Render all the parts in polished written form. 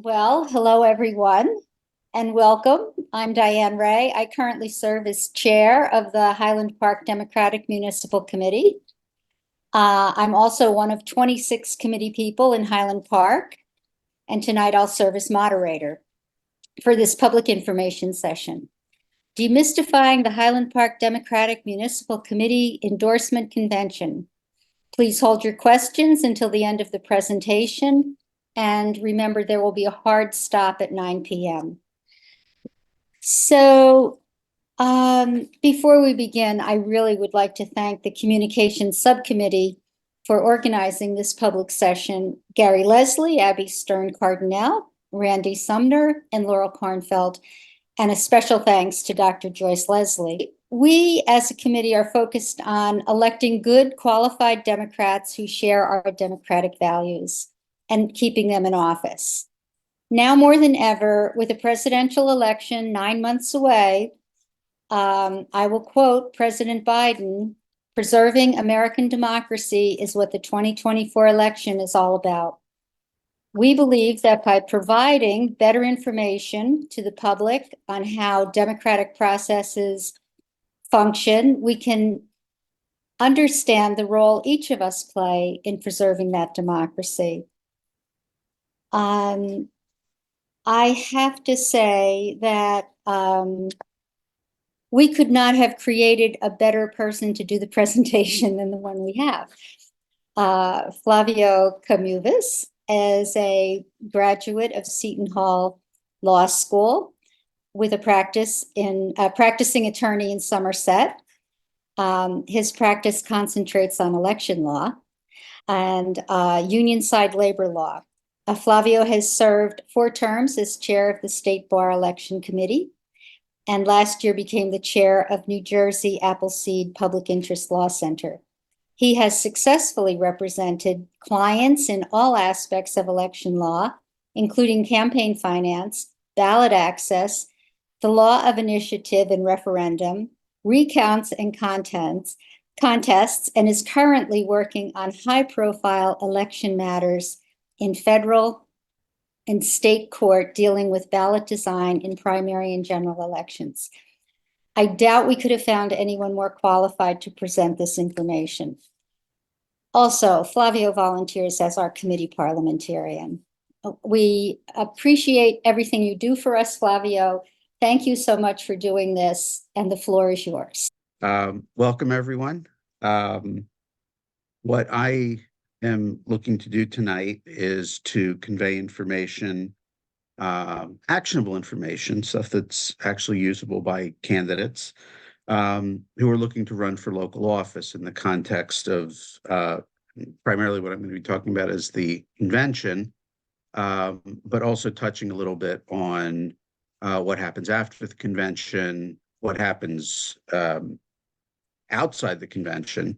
Well, hello everyone and welcome. I'm Diane Reh. I currently serve as chair of the Highland Park Democratic Municipal Committee. I'm also one of 26 committee people in Highland Park, and tonight I'll serve as moderator for this public information session. Demystifying the Highland Park Democratic Municipal Committee Endorsement Convention. Please hold your questions until the end of the presentation. And remember, there will be a hard stop at 9 p.m. So before we begin, I really would like to thank the Communications Subcommittee for organizing this public session. Gary Leslie, Abby Stern-Cardinell, Randy Sumner, and Laurel Kornfeld, and a special thanks to Dr. Joyce Leslie. We as a committee are focused on electing good, qualified Democrats who share our democratic values and keeping them in office. Now more than ever, with a presidential election 9 months away, I will quote President Biden, "Preserving American democracy is what the 2024 election is all about." We believe that by providing better information to the public on how democratic processes function, we can understand the role each of us play in preserving that democracy. I have to say that we could not have created a better person to do the presentation than the one we have. Flavio Komuves is a graduate of Seton Hall Law School with a practicing attorney in Somerset. His practice concentrates on election law and union side labor law. Flavio has served 4 terms as chair of the State Bar Election Committee, and last year became the chair of New Jersey Appleseed Public Interest Law Center. He has successfully represented clients in all aspects of election law, including campaign finance, ballot access, the law of initiative and referendum, recounts and contests, and is currently working on high-profile election matters in federal and state court dealing with ballot design in primary and general elections. I doubt we could have found anyone more qualified to present this information. Also, Flavio volunteers as our committee parliamentarian. We appreciate everything you do for us, Flavio. Thank you so much for doing this, and the floor is yours. Welcome, everyone. What I am looking to do tonight is to convey information, actionable information, stuff that's actually usable by candidates who are looking to run for local office in the context of primarily what I'm going to be talking about is the convention, but also touching a little bit on what happens after the convention, what happens outside the convention,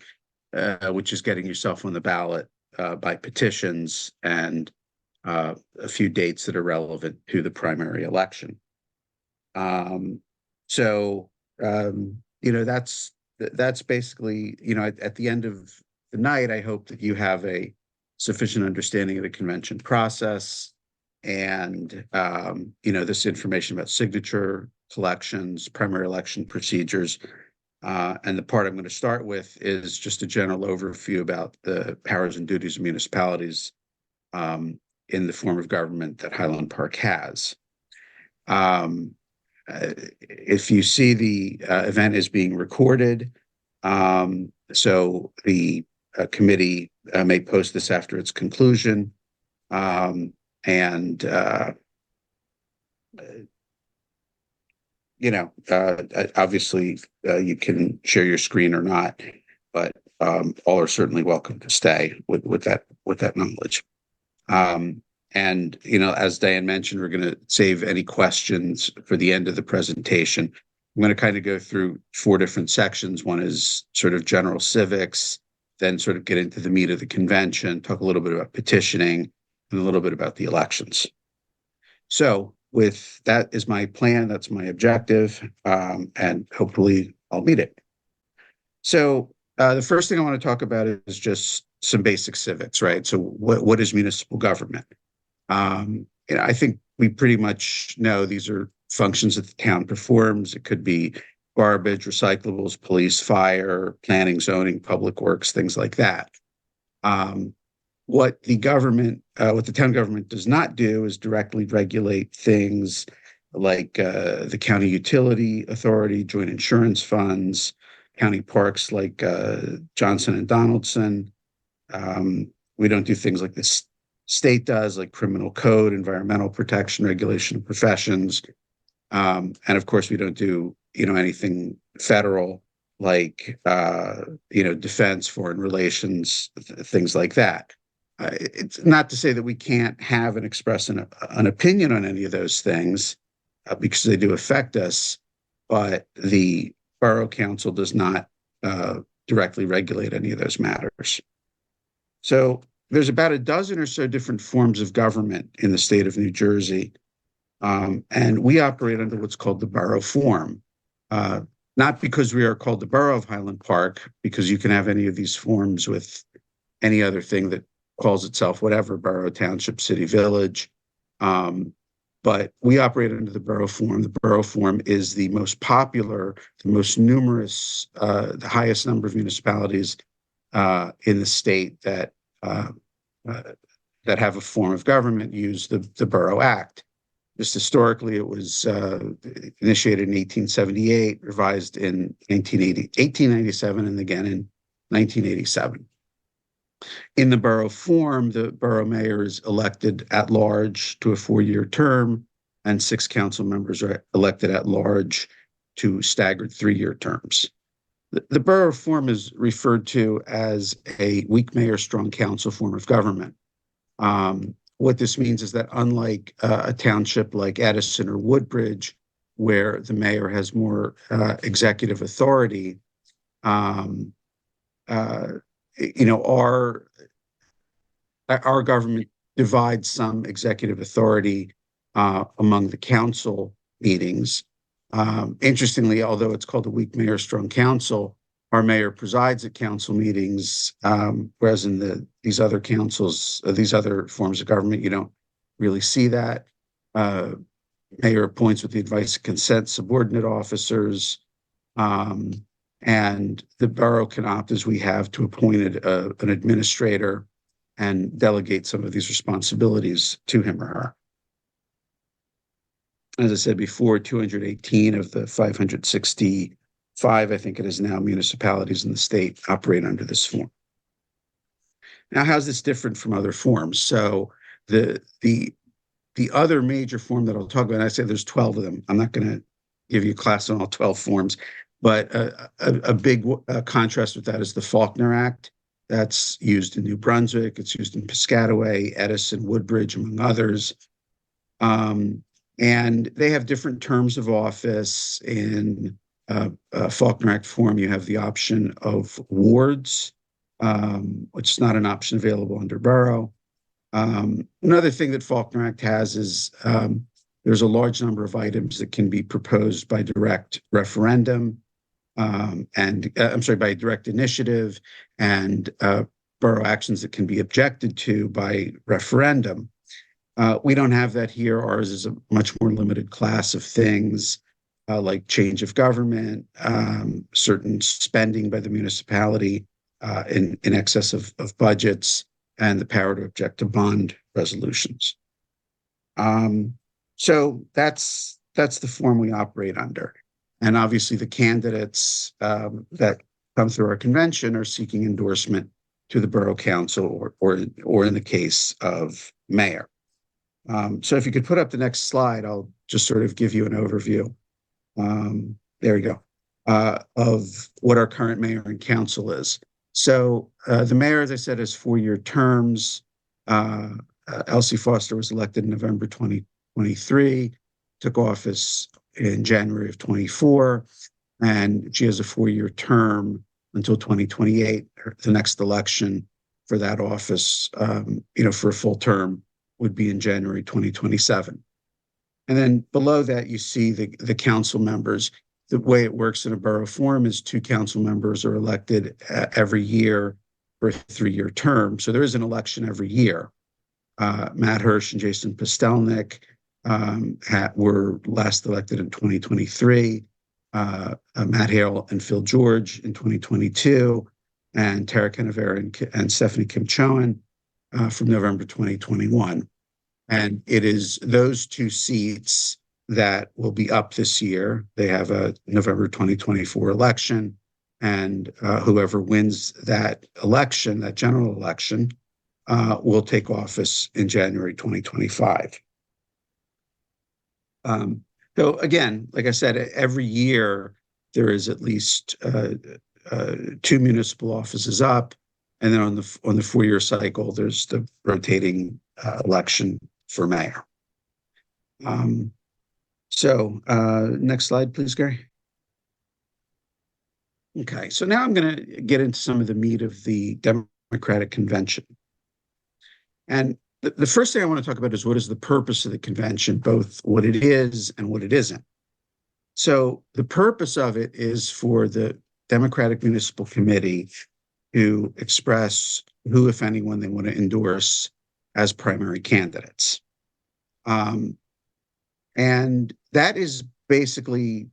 which is getting yourself on the ballot by petitions, and a few dates that are relevant to the primary election. That's basically, at the end of the night, I hope that you have a sufficient understanding of the convention process and, this information about signature collections, primary election procedures. And the part I'm going to start with is just a general overview about the powers and duties of municipalities in the form of government that Highland Park has. If you see, the event is being recorded, so the committee may post this after its conclusion, obviously you can share your screen or not, but all are certainly welcome to stay with that knowledge. As Diane mentioned, we're going to save any questions for the end of the presentation. I'm going to kind of go through 4 different sections. One is sort of general civics, then sort of get into the meat of the convention, talk a little bit about petitioning, and a little bit about the elections. So with that is my plan, that's my objective, and hopefully I'll meet it. So the first thing I want to talk about is just some basic civics, right? So what is municipal government? I think we pretty much know these are functions that the town performs. It could be garbage, recyclables, police, fire, planning, zoning, public works, things like that. What the town government does not do is directly regulate things like the county utility authority, joint insurance funds, county parks like Johnson and Donaldson. We don't do things like the state does, like criminal code, environmental protection, regulation of professions. And of course, we don't do, anything federal like, defense, foreign relations, things like that. It's not to say that we can't have and express an opinion on any of those things because they do affect us, but the borough council does not directly regulate any of those matters. So there's about a dozen or so different forms of government in the state of New Jersey. And we operate under what's called the borough form. Not because we are called the borough of Highland Park, because you can have any of these forms with any other thing that calls itself whatever, borough, township, city, village. But we operate under the borough form. The borough form is the most popular, the most numerous, the highest number of municipalities in the state that have a form of government use the Borough Act. Just historically, it was initiated in 1878, revised in 1897, and again in 1987. In the borough form, the borough mayor is elected at large to a 4-year term, and 6 council members are elected at large to staggered 3-year terms. The borough form is referred to as a weak mayor, strong council form of government. What this means is that unlike a township like Edison or Woodbridge, where the mayor has more executive authority, our government divides some executive authority among the council meetings. Interestingly, although it's called a weak mayor, strong council, our mayor presides at council meetings, whereas in these other councils, these other forms of government, you don't really see that. Mayor appoints with the advice and consent subordinate officers, and the borough can opt, as we have, to appoint an administrator and delegate some of these responsibilities to him or her. As I said before, 218 of the 565, I think it is now, municipalities in the state operate under this form. Now, how's this different from other forms? So the other major form that I'll talk about, and I say there's 12 of them. I'm not going to give you a class on all 12 forms, but a big contrast with that is the Faulkner Act. That's used in New Brunswick. It's used in Piscataway, Edison, Woodbridge, among others. And they have different terms of office. In Faulkner Act form, you have the option of wards, which is not an option available under borough. Another thing that Faulkner Act has is there's a large number of items that can be proposed by direct referendum, by direct initiative, and borough actions that can be objected to by referendum. We don't have that here. Ours is a much more limited class of things, like change of government, certain spending by the municipality in excess of budgets, and the power to object to bond resolutions. So that's the form we operate under. And obviously the candidates that come through our convention are seeking endorsement to the borough council or in the case of mayor. So if you could put up the next slide, I'll just sort of give you an overview. There we go, of what our current mayor and council is. So the mayor, as I said, has 4-year terms. Elsie Foster was elected in November 2023, took office in January of 24, and she has a 4-year term until 2028. The next election for that office, for a full term, would be in January 2027. And then below that, you see the council members. The way it works in a borough form is 2 council members are elected every year for a 3-year term. So there is an election every year. Matt Hirsch and Jason Postelnick were last elected in 2023. Matt Hale and Phil George in 2022, and Tara Canavera and Stephanie Kim Chohan from November 2021. And it is those two seats that will be up this year. They have a November 2024 election, and whoever wins that election, that general election, will take office in January 2025. So again, like I said, every year there is at least 2 municipal offices up, and then on the 4-year cycle, there's the rotating election for mayor. Next slide, please, Gary. Okay, so now I'm going to get into some of the meat of the Democratic Convention. And the first thing I want to talk about is what is the purpose of the convention, both what it is and what it isn't. So the purpose of it is for the Democratic Municipal Committee to express who, if anyone, they want to endorse as primary candidates. And that is basically,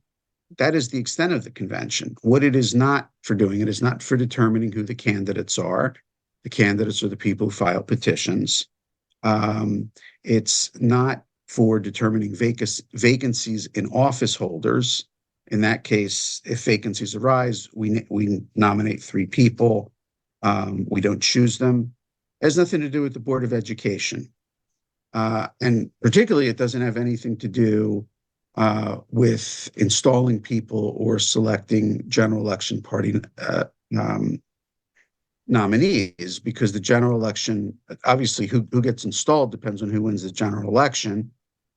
that is the extent of the convention. What it is not for doing, it is not for determining who the candidates are. The candidates are the people who file petitions. It's not for determining vacancies in office holders. In that case, if vacancies arise, we nominate 3 people. We don't choose them. It has nothing to do with the Board of Education. And particularly, it doesn't have anything to do with installing people or selecting general election party nominees, because the general election, obviously who gets installed depends on who wins the general election,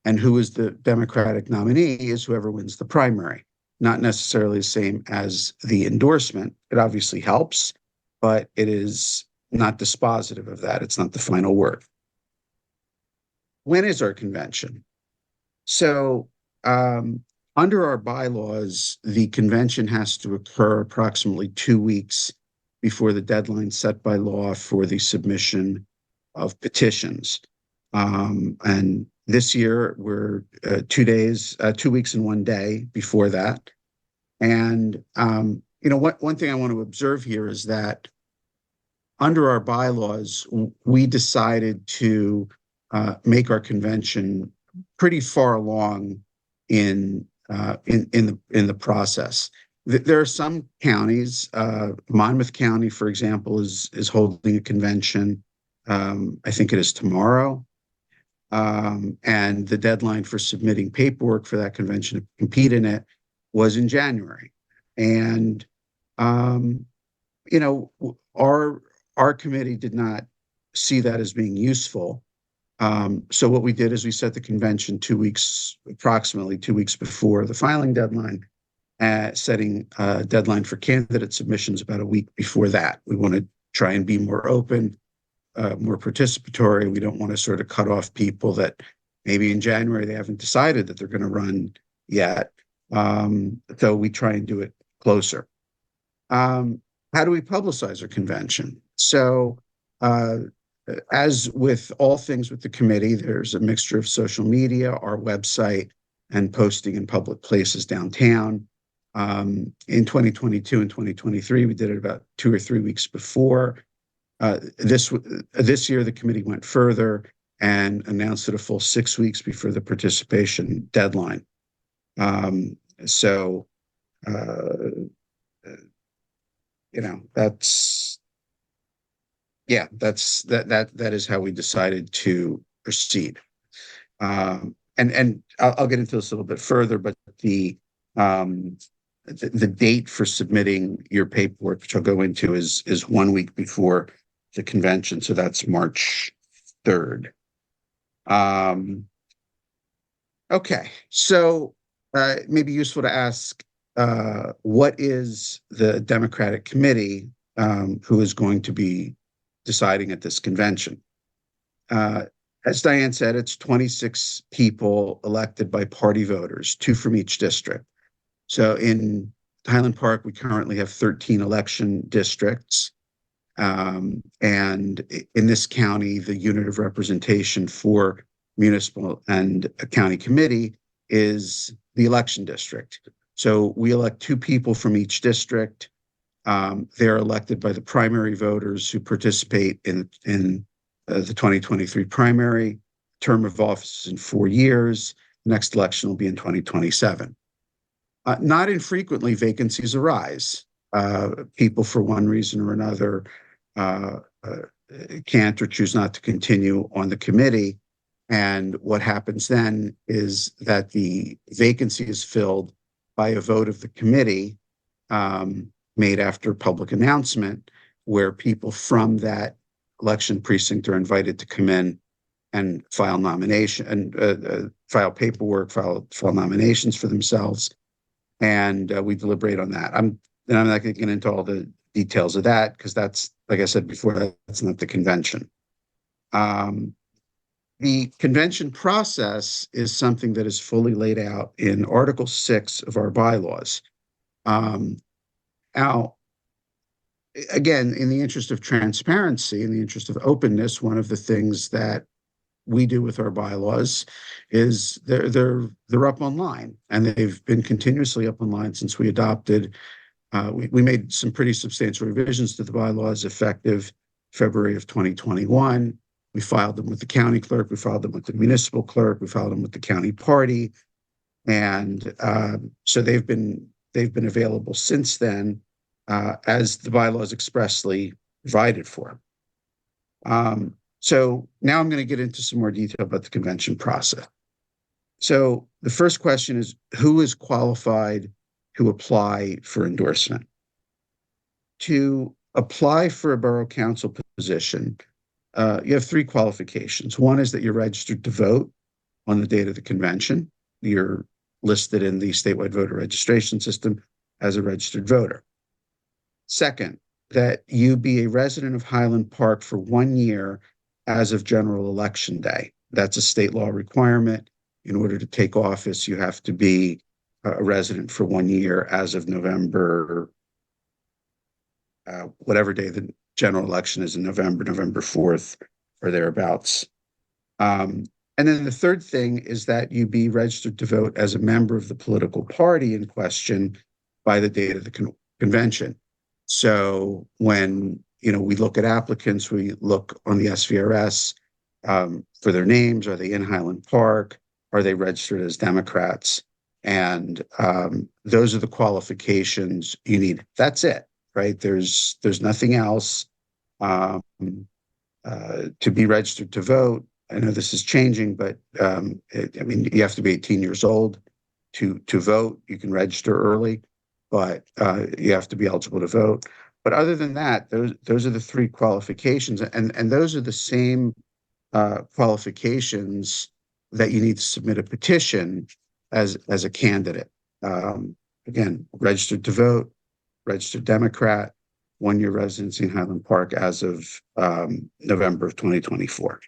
and who is the Democratic nominee is whoever wins the primary. Not necessarily the same as the endorsement. It obviously helps, but it is not dispositive of that. It's not the final word. When is our convention? So under our bylaws, the convention has to occur approximately 2 weeks before the deadline set by law for the submission of petitions. And this year, we're 2 weeks and 1 day before that. And, one thing I want to observe here is that under our bylaws, we decided to make our convention pretty far along in the process. There are some counties, Monmouth County, for example, is holding a convention. I think it is tomorrow. And the deadline for submitting paperwork for that convention to compete in it was in January. And, our committee did not see that as being useful. So what we did is we set the convention approximately 2 weeks before the filing deadline, setting a deadline for candidate submissions about a week before that. We want to try and be more open, more participatory. We don't want to sort of cut off people that maybe in January they haven't decided that they're going to run yet. So we try and do it closer. How do we publicize our convention? So as with all things with the committee, there's a mixture of social media, our website, and posting in public places downtown. In 2022 and 2023, we did it about 2 or 3 weeks before. This year, the committee went further and announced it a full 6 weeks before the participation deadline. That is how we decided to proceed. And I'll get into this a little bit further, but the date for submitting your paperwork, which I'll go into, is 1 week before the convention. So that's March 3rd. Okay, so it may be useful to ask, what is the Democratic Committee who is going to be deciding at this convention? As Diane said, it's 26 people elected by party voters, 2 from each district. So in Highland Park, we currently have 13 election districts. And in this county, the unit of representation for municipal and a county committee is the election district. So we elect two people from each district. They're elected by the primary voters who participate in the 2023 primary. Term of office is in 4 years. Next election will be in 2027. Not infrequently, vacancies arise. People, for one reason or another, can't or choose not to continue on the committee. And what happens then is that the vacancy is filled by a vote of the committee made after public announcement, where people from that election precinct are invited to come in and file nomination and file paperwork, file nominations for themselves. And we deliberate on that. I'm not going to get into all the details of that because that's, like I said before, that's not the convention. The convention process is something that is fully laid out in Article 6 of our bylaws. Now, again, in the interest of transparency, in the interest of openness, one of the things that we do with our bylaws is they're up online, and they've been continuously up online since we adopted. We made some pretty substantial revisions to the bylaws effective February of 2021. We filed them with the county clerk, we filed them with the municipal clerk, we filed them with the county party, and so they've been available since then, as the bylaws expressly provided for. So now I'm going to get into some more detail about the convention process. So the first question is, who is qualified to apply for endorsement? To apply for a borough council position, you have 3 qualifications. One is that you're registered to vote on the date of the convention. You're listed in the statewide voter registration system as a registered voter. Second, that you be a resident of Highland Park for 1 year as of general election day. That's a state law requirement. In order to take office, you have to be a resident for 1 year as of November, whatever day the general election is in November 4th or thereabouts. And then the third thing is that you be registered to vote as a member of the political party in question by the date of the convention. So when we look at applicants, we look on the SVRS for their names. Are they in Highland Park? Are they registered as Democrats? And those are the qualifications you need. That's it, right? There's nothing else. To be registered to vote, I know this is changing, but you have to be 18 years old to vote. You can register early, but you have to be eligible to vote. But other than that, those are the 3 qualifications, and those are the same qualifications that you need to submit a petition as a candidate. Again, registered to vote, registered Democrat, 1 year residency in Highland Park as of November of 2024.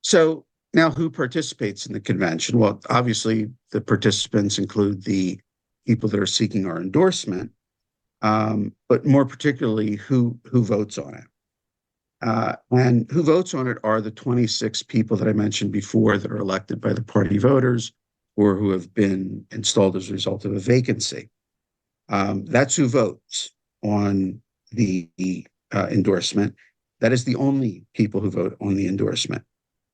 So now, who participates in the convention? Well, obviously, the participants include the people that are seeking our endorsement, but more particularly, who votes on it. And who votes on it are the 26 people that I mentioned before that are elected by the party voters or who have been installed as a result of a vacancy. That's who votes on the endorsement. That is the only people who vote on the endorsement.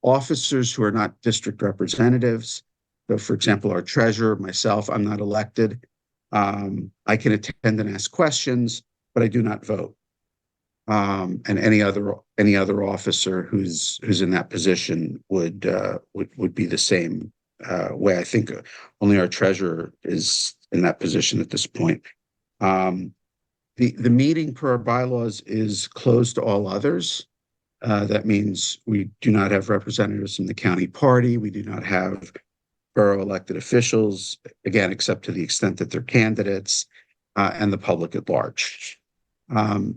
Officers who are not district representatives, so for example, our treasurer, myself, I'm not elected. I can attend and ask questions, but I do not vote. And any other officer who's in that position would be the same way. I think only our treasurer is in that position at this point. The meeting per our bylaws is closed to all others. That means we do not have representatives from the county party. We do not have borough elected officials, again, except to the extent that they're candidates, and the public at large.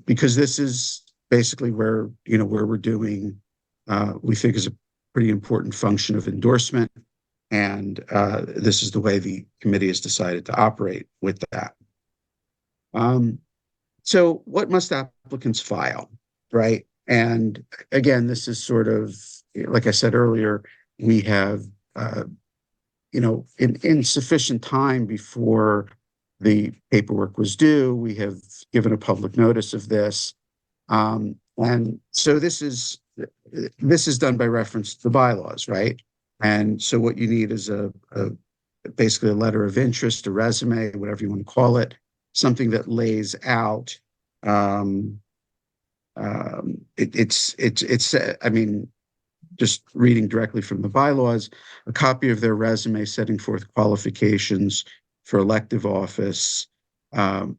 Because this is basically where we're doing, we think is a pretty important function of endorsement. And this is the way the committee has decided to operate with that. So what must applicants file, right? And again, this is sort of, like I said earlier, we have, in sufficient time before the paperwork was due, we have given a public notice of this. And so this is done by reference to the bylaws, right? And so what you need is basically a letter of interest, a resume, whatever you want to call it, something that lays out. I mean, just reading directly from the bylaws, a copy of their resume setting forth qualifications for elective office,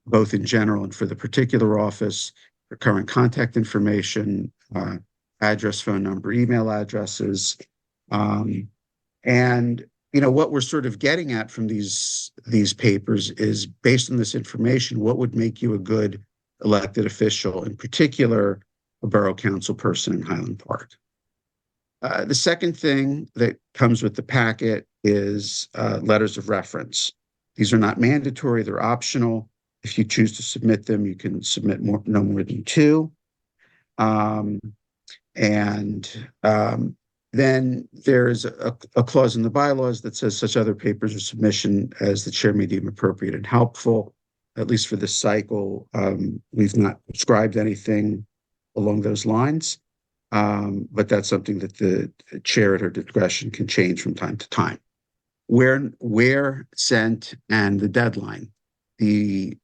both in general and for the particular office, for current contact information, address, phone number, email addresses. And what we're sort of getting at from these papers is, based on this information, what would make you a good elected official, in particular, a borough council person in Highland Park. The second thing that comes with the packet is letters of reference. These are not mandatory, they're optional. If you choose to submit them, you can submit no more than two. Then there's a clause in the bylaws that says such other papers or submission as the chair may deem appropriate and helpful. At least for this cycle, we've not prescribed anything along those lines, but that's something that the chair at her discretion can change from time to time. Where sent and the deadline. The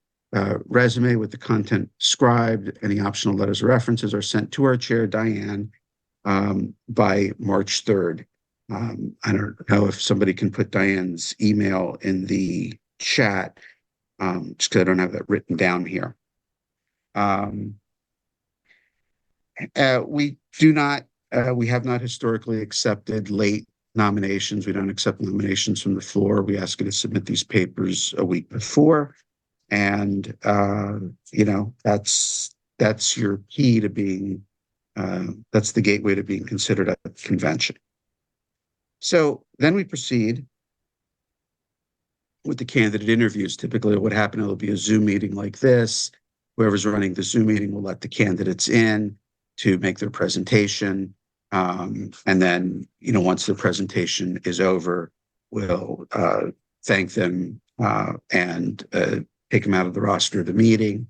resume with the content described, any optional letters or references are sent to our chair, Diane, by March 3rd. I don't know if somebody can put Diane's email in the chat, just because I don't have that written down here. We have not historically accepted late nominations. We don't accept nominations from the floor. We ask you to submit these papers a week before. And, that's your key to being, that's the gateway to being considered at the convention. So then we proceed with the candidate interviews. Typically what happens, it'll be a Zoom meeting like this. Whoever's running the Zoom meeting will let the candidates in to make their presentation. And then, once the presentation is over, we'll thank them and take them out of the roster of the meeting.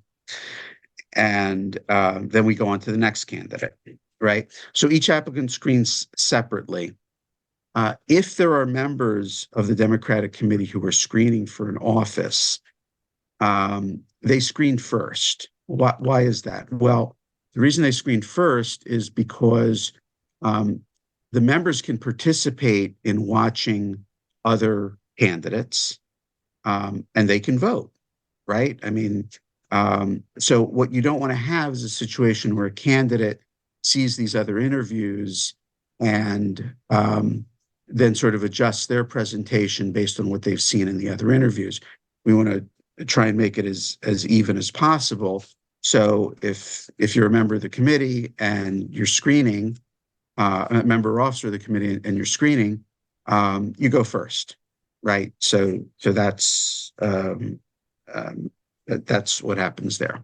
And then we go on to the next candidate, right? So each applicant screens separately. If there are members of the Democratic Committee who are screening for an office, they screen first. Why is that? Well, the reason they screen first is because the members can participate in watching other candidates, and they can vote, right? I mean, so what you don't want to have is a situation where a candidate sees these other interviews and then sort of adjusts their presentation based on what they've seen in the other interviews. We want to try and make it as even as possible. So if you're a member of the committee and you're screening, a member or officer of the committee and you're screening, you go first, right? So that's what happens there.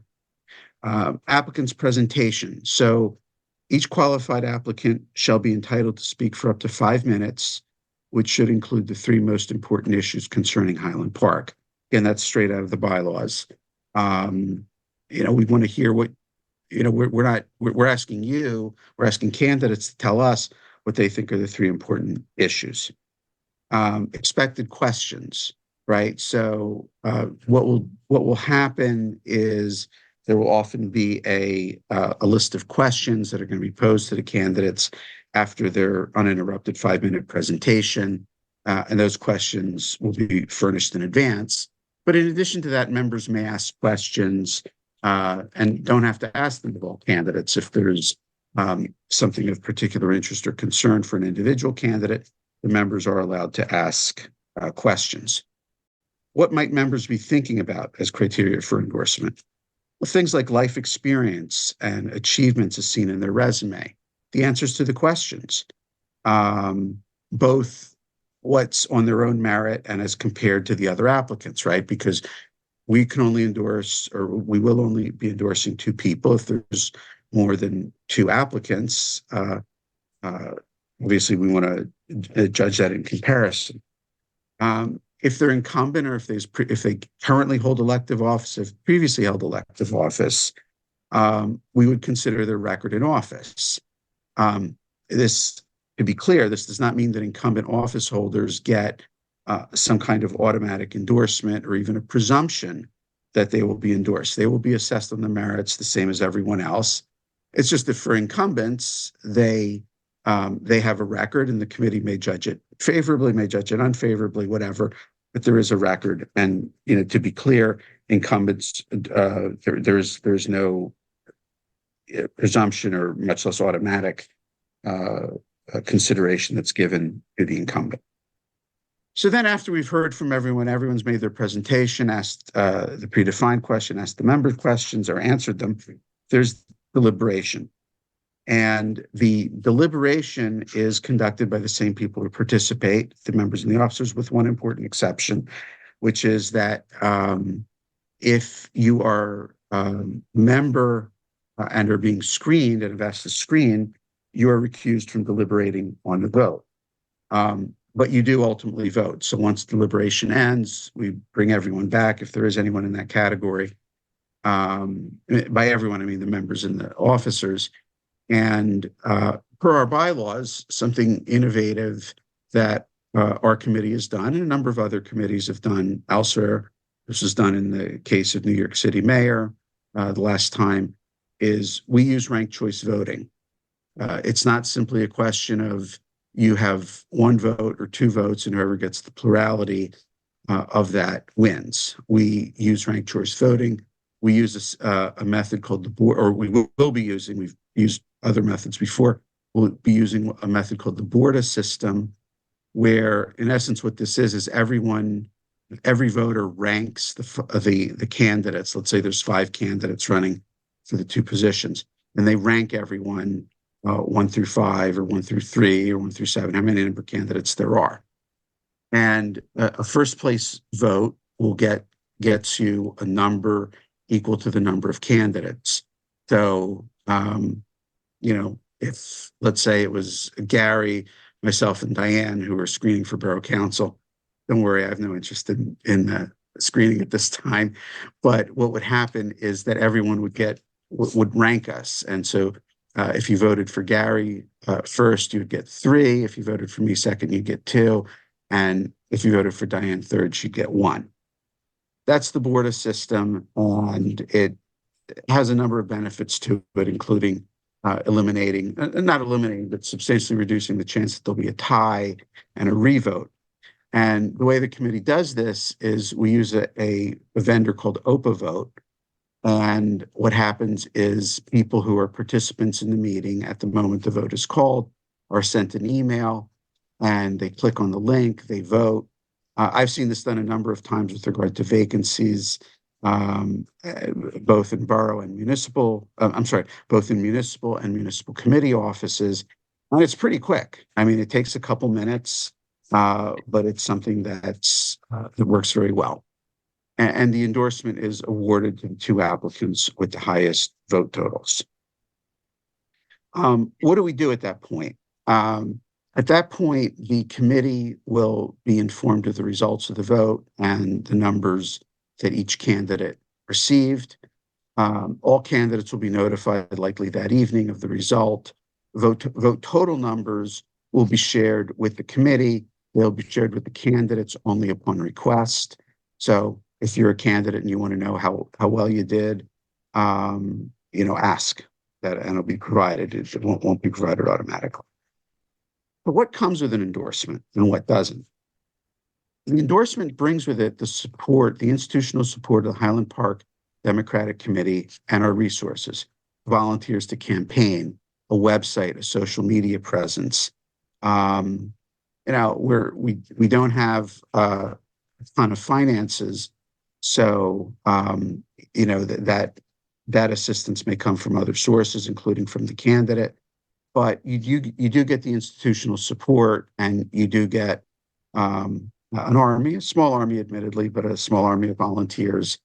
Applicant's presentation. So each qualified applicant shall be entitled to speak for up to 5 minutes, which should include the 3 most important issues concerning Highland Park. Again, that's straight out of the bylaws. We want to hear what, we're asking we're asking candidates to tell us what they think are the 3 important issues. Expected questions, right? So what will happen is there will often be a list of questions that are going to be posed to the candidates after their uninterrupted 5-minute presentation, and those questions will be furnished in advance. But in addition to that, members may ask questions and don't have to ask them to all candidates. If there's something of particular interest or concern for an individual candidate, the members are allowed to ask questions. What might members be thinking about as criteria for endorsement? Well, things like life experience and achievements as seen in their resume, the answers to the questions, both what's on their own merit and as compared to the other applicants, right? Because we can only endorse, or we will only be endorsing two people. If there's more than two applicants, obviously we want to judge that in comparison. If they're incumbent, or if they currently hold elective office, if previously held elective office, we would consider their record in office. This, to be clear, this does not mean that incumbent office holders get some kind of automatic endorsement or even a presumption that they will be endorsed. They will be assessed on the merits the same as everyone else. It's just that for incumbents, they have a record, and the committee may judge it favorably, may judge it unfavorably, whatever. But there is a record, and to be clear, incumbents, there's no presumption or much less automatic consideration that's given to the incumbent. So then, after we've heard from everyone, everyone's made their presentation, asked the predefined question, asked the member questions, or answered them. There's deliberation. And the deliberation is conducted by the same people who participate, the members and the officers, with one important exception, which is that if you are a member and are being screened and have asked to screen, you are recused from deliberating on the vote. But you do ultimately vote. So once deliberation ends, we bring everyone back, if there is anyone in that category. By everyone, I mean the members and the officers. And per our bylaws, something innovative that our committee has done, and a number of other committees have done elsewhere, this was done in the case of New York City Mayor the last time, is we use ranked choice voting. It's not simply a question of you have one vote or two votes, and whoever gets the plurality of that wins. We use ranked choice voting. We use a method called the board, or we will be using, we've used other methods before, we'll be using a method called the BORDA system, where in essence what this is every voter ranks the candidates. Let's say there's 5 candidates running for the 2 positions, and they rank everyone 1 through 5 or 1 through 3 or 1 through 7, how many number of candidates there are. And a first place vote will gets you a number equal to the number of candidates. So, if let's say it was Gary, myself, and Diane who were screening for borough council, don't worry, I have no interest in screening at this time. But what would happen is that everyone would rank us. And so if you voted for Gary first, you'd get 3. If you voted for me second, you'd get 2. And if you voted for Diane third, she'd get 1. That's the BORDA system, and it has a number of benefits to it, including not eliminating, but substantially reducing the chance that there'll be a tie and a revote. And the way the committee does this is we use a vendor called OpaVote. And what happens is people who are participants in the meeting at the moment the vote is called are sent an email, and they click on the link, they vote. I've seen this done a number of times with regard to vacancies, both in borough and municipal, both in municipal and municipal committee offices. And it's pretty quick. I mean, it takes a couple minutes, but it's something that works very well. And the endorsement is awarded to the 2 applicants with the highest vote totals. What do we do at that point? At that point, the committee will be informed of the results of the vote and the numbers that each candidate received. All candidates will be notified likely that evening of the result. Vote total numbers will be shared with the committee. They'll be shared with the candidates only upon request. So if you're a candidate and you want to know how well you did, ask that, and it'll be provided. It won't be provided automatically. But what comes with an endorsement and what doesn't? The endorsement brings with it the support, the institutional support of the Highland Park Democratic Committee and our resources, volunteers to campaign, a website, a social media presence. We don't have a ton of finances, so that assistance may come from other sources, including from the candidate. But you do get the institutional support, and you do get an army, a small army, admittedly, but a small army of volunteers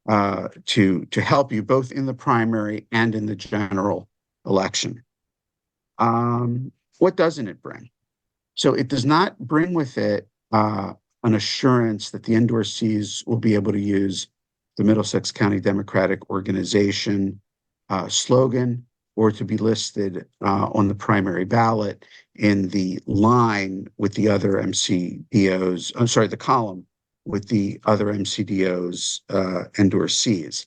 to help you both in the primary and in the general election. What doesn't it bring? So it does not bring with it an assurance that the endorsees will be able to use the Middlesex County Democratic Organization slogan, or to be listed on the primary ballot in the line with the other MCDOs, I'm sorry, the column with the other MCDOs endorsees.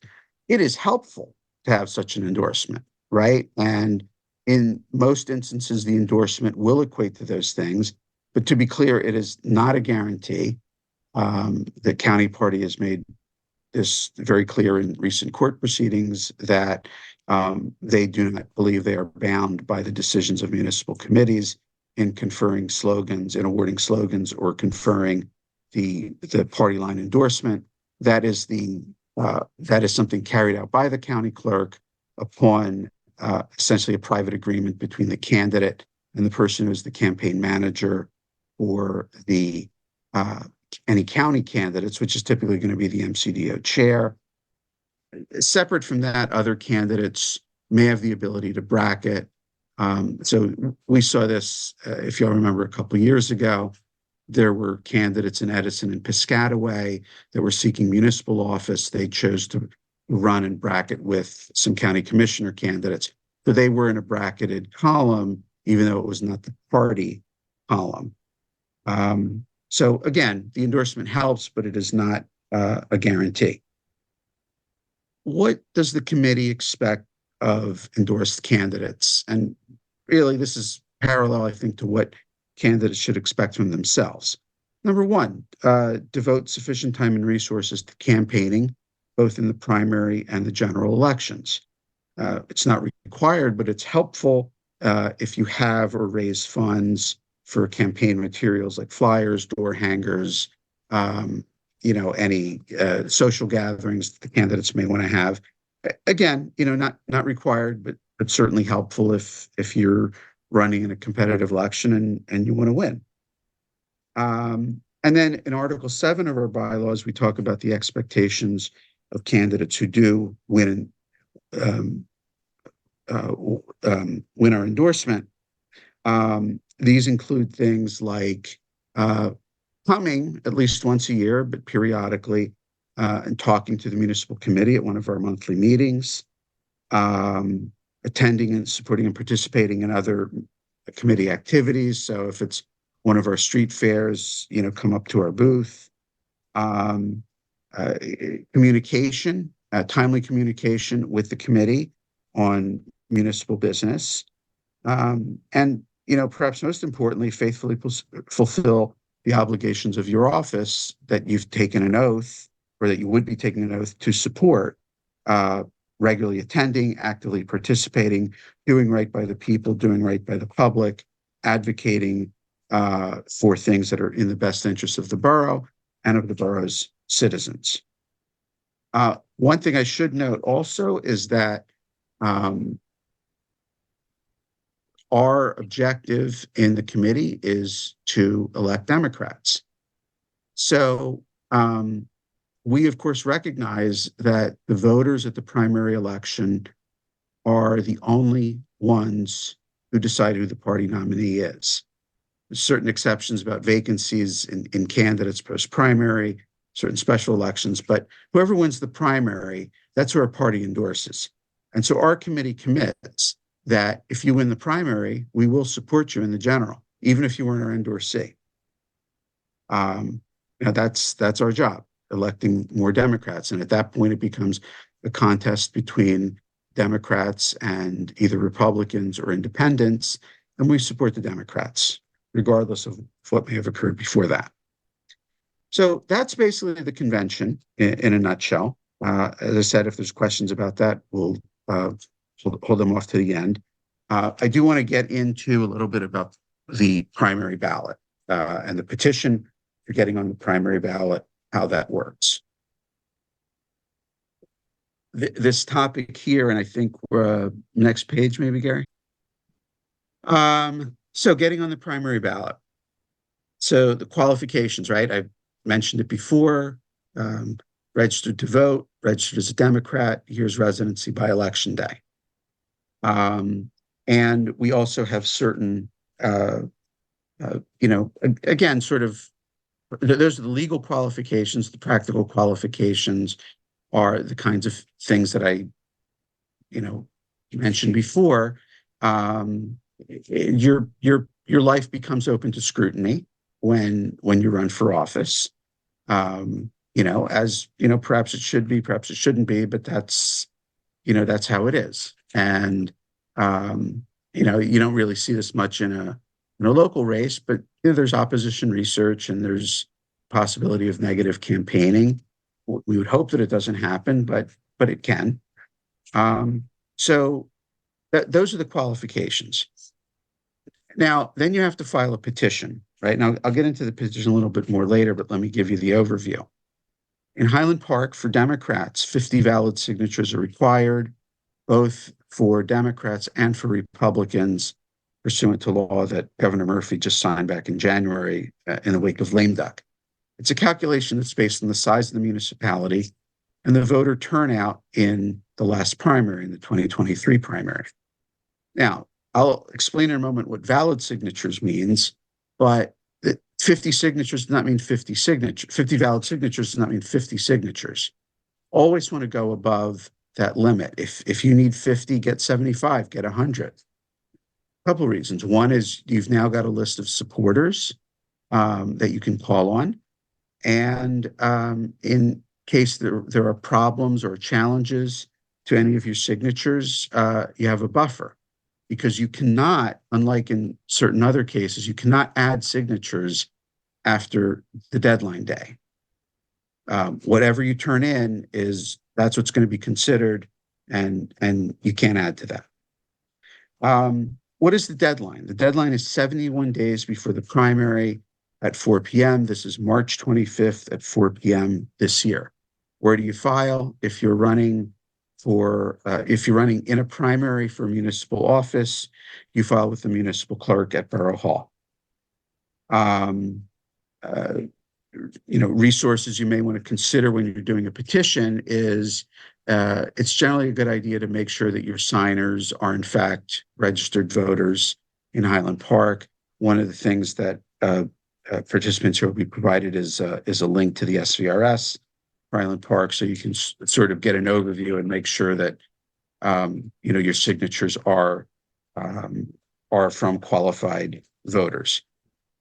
It is helpful to have such an endorsement, right? And in most instances, the endorsement will equate to those things. But to be clear, it is not a guarantee. The county party has made this very clear in recent court proceedings that they do not believe they are bound by the decisions of municipal committees in conferring slogans, in awarding slogans, or conferring the party line endorsement. That is something carried out by the county clerk upon essentially a private agreement between the candidate and the person who is the campaign manager or the any county candidates, which is typically going to be the MCDO chair. Separate from that, other candidates may have the ability to bracket. So we saw this, if y'all remember, a couple of years ago. There were candidates in Edison and Piscataway that were seeking municipal office. They chose to run and bracket with some county commissioner candidates. So they were in a bracketed column, even though it was not the party column. So again, the endorsement helps, but it is not a guarantee. What does the committee expect of endorsed candidates? And really, this is parallel, I think, to what candidates should expect from themselves. Number one, devote sufficient time and resources to campaigning, both in the primary and the general elections. It's not required, but it's helpful if you have or raise funds for campaign materials like flyers, door hangers, any social gatherings that the candidates may want to have. Again, not required, but certainly helpful if you're running in a competitive election and you want to win. And then in Article 7 of our bylaws, we talk about the expectations of candidates who do win win our endorsement. These include things like coming at least once a year, but periodically, and talking to the municipal committee at one of our monthly meetings, attending and supporting and participating in other committee activities. So if it's one of our street fairs, come up to our booth. Communication, timely communication with the committee on municipal business. And, perhaps most importantly, faithfully fulfill the obligations of your office that you've taken an oath, or that you would be taking an oath to support, regularly attending, actively participating, doing right by the people, doing right by the public, advocating for things that are in the best interest of the borough and of the borough's citizens. One thing I should note also is that our objective in the committee is to elect Democrats. So we, of course, recognize that the voters at the primary election are the only ones who decide who the party nominee is. There's certain exceptions about vacancies in candidates post-primary, certain special elections, but whoever wins the primary, that's who our party endorses. And so our committee commits that if you win the primary, we will support you in the general, even if you weren't our endorsee. That's our job, electing more Democrats. And at that point, it becomes a contest between Democrats and either Republicans or independents, and we support the Democrats, regardless of what may have occurred before that. So that's basically the convention in a nutshell. As I said, if there's questions about that, we'll hold them off to the end. I do want to get into a little bit about the primary ballot and the petition for getting on the primary ballot, how that works. This topic here, and I think next page, maybe, Gary. So getting on the primary ballot. So the qualifications, right? I mentioned it before, registered to vote, registered as a Democrat. Here's residency by election day. And we also have certain, again, sort of, those are the legal qualifications. The practical qualifications are the kinds of things that I, mentioned before. Your life becomes open to scrutiny when you run for office. As perhaps it should be, perhaps it shouldn't be, but that's how it is. And you don't really see this much in a local race, but there's opposition research and there's possibility of negative campaigning. We would hope that it doesn't happen, but it can. So those are the qualifications. Now, then you have to file a petition, right? Now, I'll get into the petition a little bit more later, but let me give you the overview. In Highland Park, for Democrats, 50 valid signatures are required, both for Democrats and for Republicans, pursuant to law that Governor Murphy just signed back in January in the wake of lame duck. It's a calculation that's based on the size of the municipality and the voter turnout in the last primary, in the 2023 primary. Now, I'll explain in a moment what valid signatures means, but 50 signatures does not mean 50 signatures. 50 valid signatures does not mean 50 signatures. Always want to go above that limit. If you need 50, get 75, get 100. A couple of reasons. One is you've now got a list of supporters that you can call on. And in case there are problems or challenges to any of your signatures, you have a buffer. Because you cannot, unlike in certain other cases, you cannot add signatures after the deadline day. Whatever you turn in that's what's going to be considered, and you can't add to that. What is the deadline? The deadline is 71 days before the primary at 4 p.m. This is March 25th at 4 p.m. this year. Where do you file? If you're running in a primary for municipal office, you file with the municipal clerk at Borough Hall. Resources you may want to consider when you're doing a petition is it's generally a good idea to make sure that your signers are in fact registered voters in Highland Park. One of the things that participants here will be provided is a link to the SVRS for Highland Park, so you can sort of get an overview and make sure that your signatures are from qualified voters.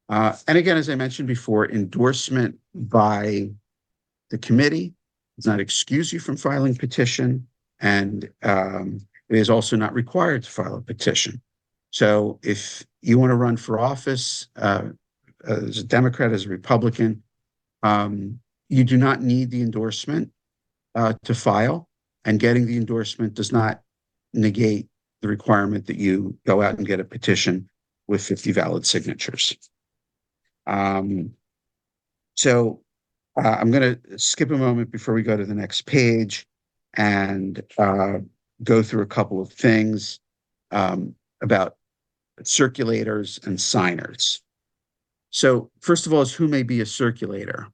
And again, as I mentioned before, endorsement by the committee does not excuse you from filing petition, and it is also not required to file a petition. So if you want to run for office as a Democrat, as a Republican, you do not need the endorsement to file, and getting the endorsement does not negate the requirement that you go out and get a petition with 50 valid signatures. So I'm going to skip a moment before we go to the next page and go through a couple of things about circulators and signers. So first of all, is who may be a circulator?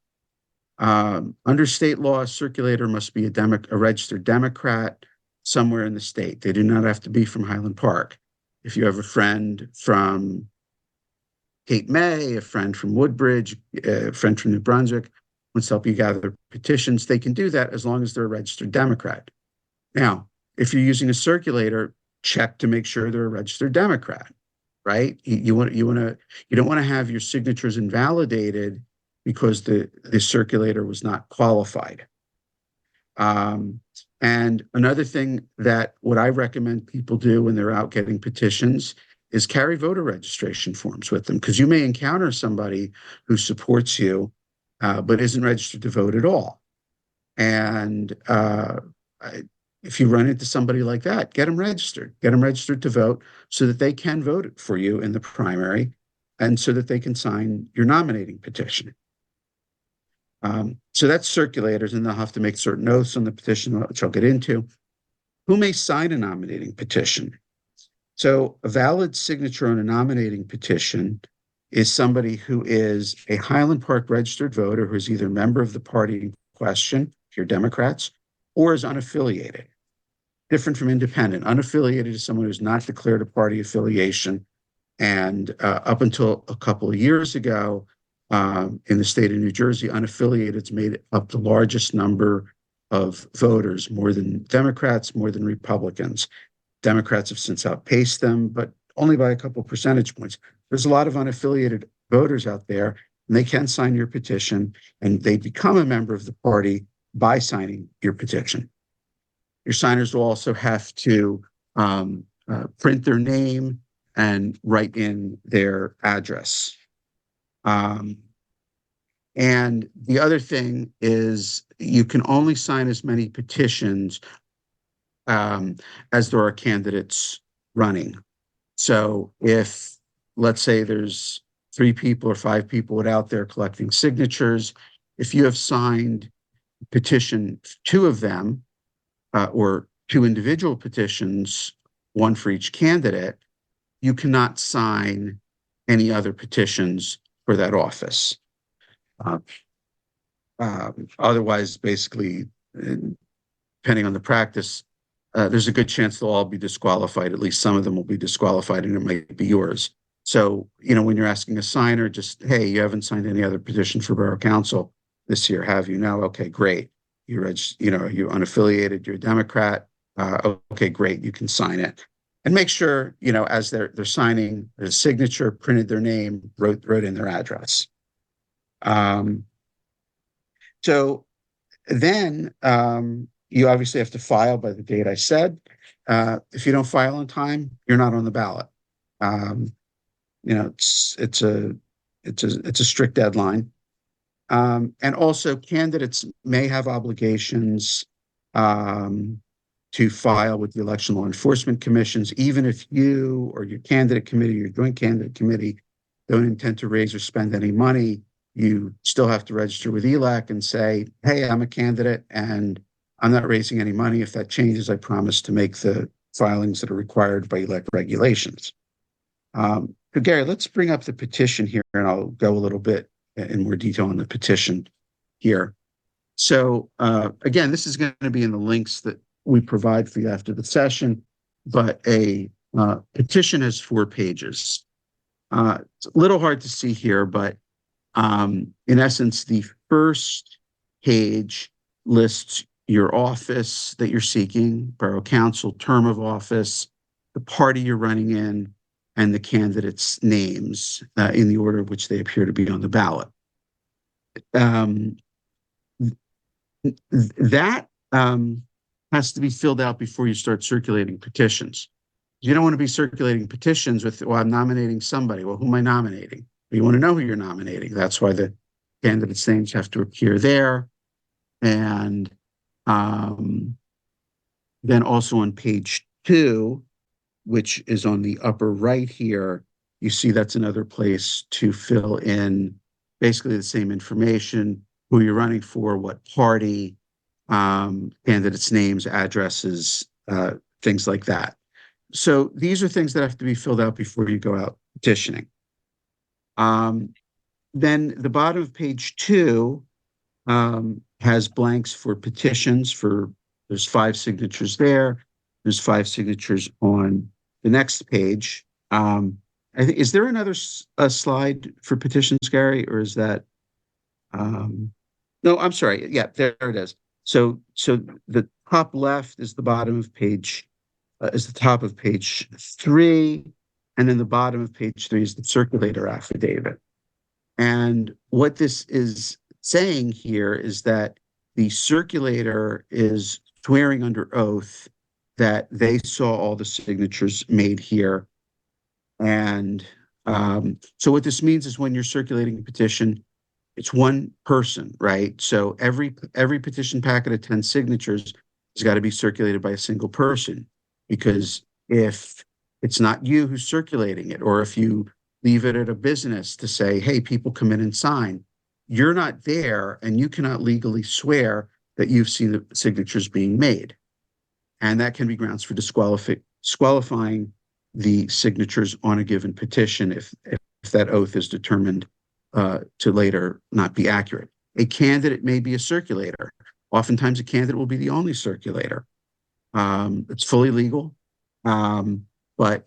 Under state law, a circulator must be a registered Democrat somewhere in the state. They do not have to be from Highland Park. If you have a friend from Cape May, a friend from Woodbridge, a friend from New Brunswick wants to help you gather petitions, they can do that as long as they're a registered Democrat. Now, if you're using a circulator, check to make sure they're a registered Democrat, right? You don't want to have your signatures invalidated because the circulator was not qualified. And another thing that what I recommend people do when they're out getting petitions is carry voter registration forms with them, because you may encounter somebody who supports you but isn't registered to vote at all. And if you run into somebody like that, get them registered to vote so that they can vote for you in the primary and so that they can sign your nominating petition. So that's circulators, and they'll have to make certain oaths on the petition, which I'll get into. Who may sign a nominating petition? So a valid signature on a nominating petition is somebody who is a Highland Park registered voter who is either a member of the party in question, if you're Democrats, or is unaffiliated. Different from independent. Unaffiliated is someone who's not declared a party affiliation. And up until a couple of years ago, in the state of New Jersey, unaffiliateds made up the largest number of voters, more than Democrats, more than Republicans. Democrats have since outpaced them, but only by a couple percentage points. There's a lot of unaffiliated voters out there, and they can sign your petition, and they become a member of the party by signing your petition. Your signers will also have to print their name and write in their address. And the other thing is you can only sign as many petitions as there are candidates running. So if, let's say there's 3 people or 5 people out there collecting signatures, if you have signed petition 2 of them, or 2 individual petitions, 1 for each candidate, you cannot sign any other petitions for that office. Otherwise, basically, depending on the practice, there's a good chance they'll all be disqualified. At least some of them will be disqualified, and it might be yours. So, when you're asking a signer, just, hey, you haven't signed any other petition for borough council this year, have you? No, okay, great. You're unaffiliated, you're a Democrat. Okay, great, you can sign it. And make sure, as they're signing their signature, printed their name, wrote in their address. So then you obviously have to file by the date I said. If you don't file on time, you're not on the ballot. It's a strict deadline. And also candidates may have obligations to file with the election law enforcement commissions, even if you or your candidate committee, your joint candidate committee don't intend to raise or spend any money. You still have to register with ELAC and say, hey, I'm a candidate and I'm not raising any money. If that changes, I promise to make the filings that are required by ELAC regulations. So Gary, let's bring up the petition here, and I'll go a little bit in more detail on the petition here. So again, this is going to be in the links that we provide for you after the session, but a petition has 4 pages. It's a little hard to see here, but in essence, the first page lists your office that you're seeking, borough council, term of office, the party you're running in, and the candidates' names in the order in which they appear to be on the ballot. That has to be filled out before you start circulating petitions. You don't want to be circulating petitions with, well, I'm nominating somebody. Well, who am I nominating? You want to know who you're nominating. That's why the candidates' names have to appear there. And then also on page 2, which is on the upper right here, you see that's another place to fill in basically the same information, who you're running for, what party, candidates' names, addresses, things like that. So these are things that have to be filled out before you go out petitioning. Then the bottom of page 2 has blanks for petitions. There's 5 signatures there. There's 5 signatures on the next page. I think, is there another slide for petitions, Gary, or is that? No, I'm sorry. Yeah, there it is. So the top left is the bottom of page, is the top of page 3, and then the bottom of page 3 is the circulator affidavit. And what this is saying here is that the circulator is swearing under oath that they saw all the signatures made here. And so what this means is when you're circulating a petition, it's one person, right? So every petition packet of 10 signatures has got to be circulated by a single person, because if it's not you who's circulating it, or if you leave it at a business to say, hey, people come in and sign, you're not there and you cannot legally swear that you've seen the signatures being made. And that can be grounds for disqualifying the signatures on a given petition if that oath is determined to later not be accurate. A candidate may be a circulator. Oftentimes, a candidate will be the only circulator. It's fully legal, but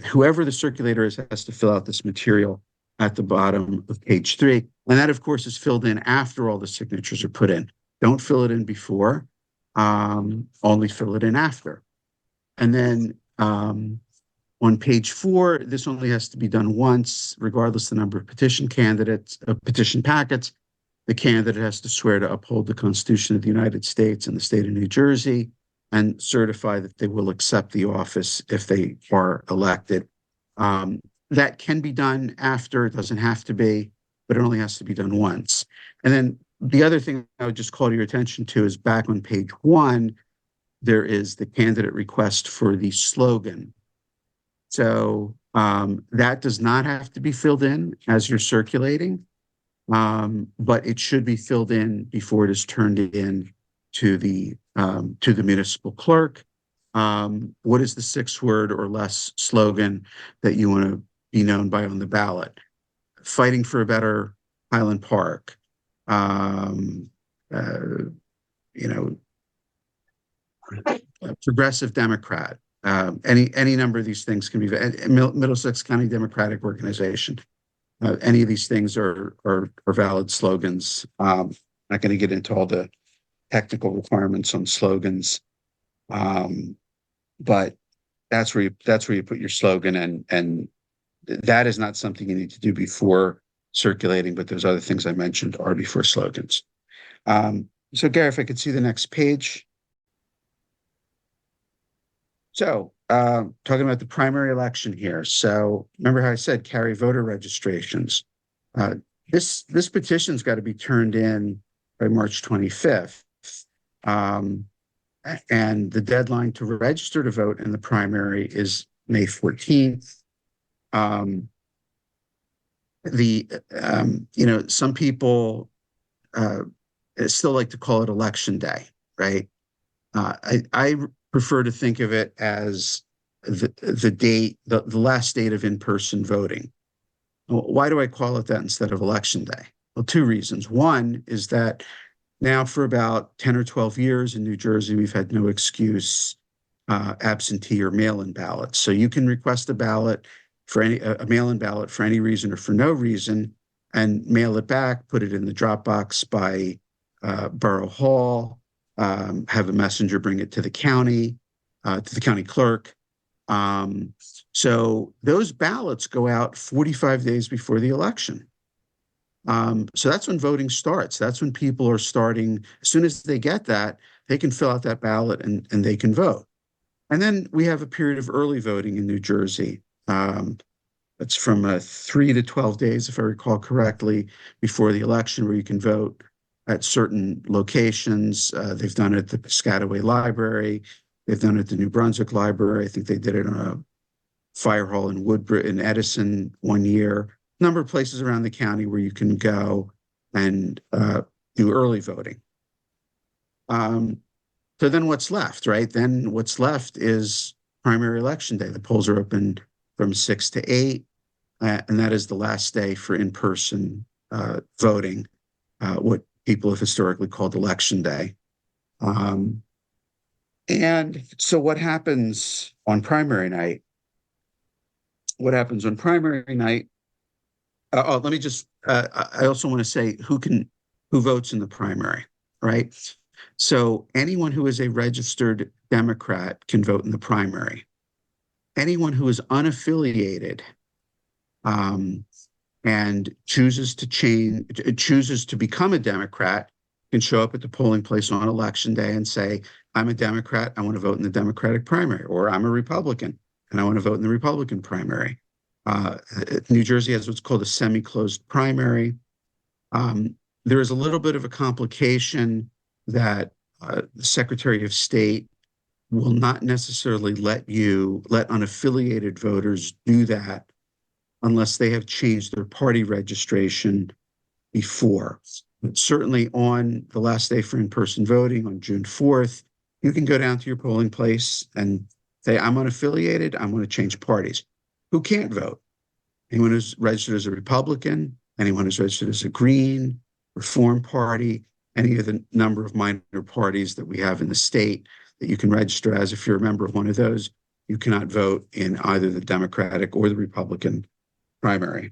whoever the circulator is has to fill out this material at the bottom of page 3, and that, of course, is filled in after all the signatures are put in. Don't fill it in before, only fill it in after. And then on page 4, this only has to be done once, regardless the number of petition packets. The candidate has to swear to uphold the Constitution of the United States and the state of New Jersey and certify that they will accept the office if they are elected. That can be done after, it doesn't have to be, but it only has to be done once. And then the other thing I would just call to your attention to is back on page 1, there is the candidate request for the slogan. So that does not have to be filled in as you're circulating, but it should be filled in before it is turned in to the municipal clerk. What is the 6-word or less slogan that you want to be known by on the ballot? Fighting for a better Highland Park. Progressive Democrat. Any number of these things can be Middlesex County Democratic Organization. Any of these things are valid slogans. Not going to get into all the technical requirements on slogans, but that's where you put your slogan, and that is not something you need to do before circulating, but those other things I mentioned are before slogans. So Gary, if I could see the next page. So talking about the primary election here. So remember how I said carry voter registrations. This petition's got to be turned in by March 25th. And the deadline to register to vote in the primary is May 14th. Some people still like to call it election day, right? I prefer to think of it as the last date of in-person voting. Why do I call it that instead of election day? Well, 2 reasons. One is that now for about 10 or 12 years in New Jersey, we've had no excuse absentee or mail-in ballots. So you can request a ballot for a mail-in ballot for any reason or for no reason and mail it back, put it in the drop box by Borough Hall, have a messenger bring it to the county clerk. So those ballots go out 45 days before the election. So that's when voting starts. That's when people are starting. As soon as they get that, they can fill out that ballot and they can vote. And then we have a period of early voting in New Jersey. It's from 3 to 12 days, if I recall correctly, before the election, where you can vote at certain locations. They've done it at the Piscataway Library. They've done it at the New Brunswick Library. I think they did it on a fire hall in Woodbridge in Edison one year. A number of places around the county where you can go and do early voting. So then what's left, right? Then what's left is primary election day. The polls are open from 6 to 8, and that is the last day for in-person voting, what people have historically called election day. And so what happens on primary night? What happens on primary night? Let me just, I also want to say who votes in the primary, right? So anyone who is a registered Democrat can vote in the primary. Anyone who is unaffiliated and chooses to become a Democrat can show up at the polling place on election day and say, I'm a Democrat, I want to vote in the Democratic primary, or I'm a Republican and I want to vote in the Republican primary. New Jersey has what's called a semi-closed primary. There is a little bit of a complication that the Secretary of State will not necessarily let unaffiliated voters do that unless they have changed their party registration before. But certainly on the last day for in-person voting on June 4th, you can go down to your polling place and say, I'm unaffiliated, I'm going to change parties. Who can't vote? Anyone who's registered as a Republican, anyone who's registered as a Green, Reform Party, any of the number of minor parties that we have in the state that you can register as. If you're a member of one of those, you cannot vote in either the Democratic or the Republican primary.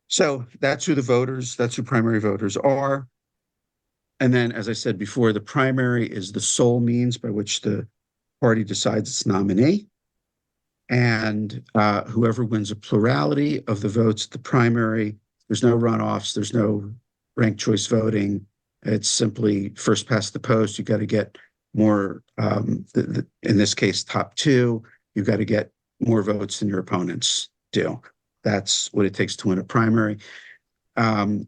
So that's who that's who primary voters are. And then, as I said before, the primary is the sole means by which the party decides its nominee. And whoever wins a plurality of the votes at the primary, there's no runoffs, there's no ranked choice voting. It's simply first past the post. You got to get more, in this case, top two. You've got to get more votes than your opponents do. That's what it takes to win a primary. I'll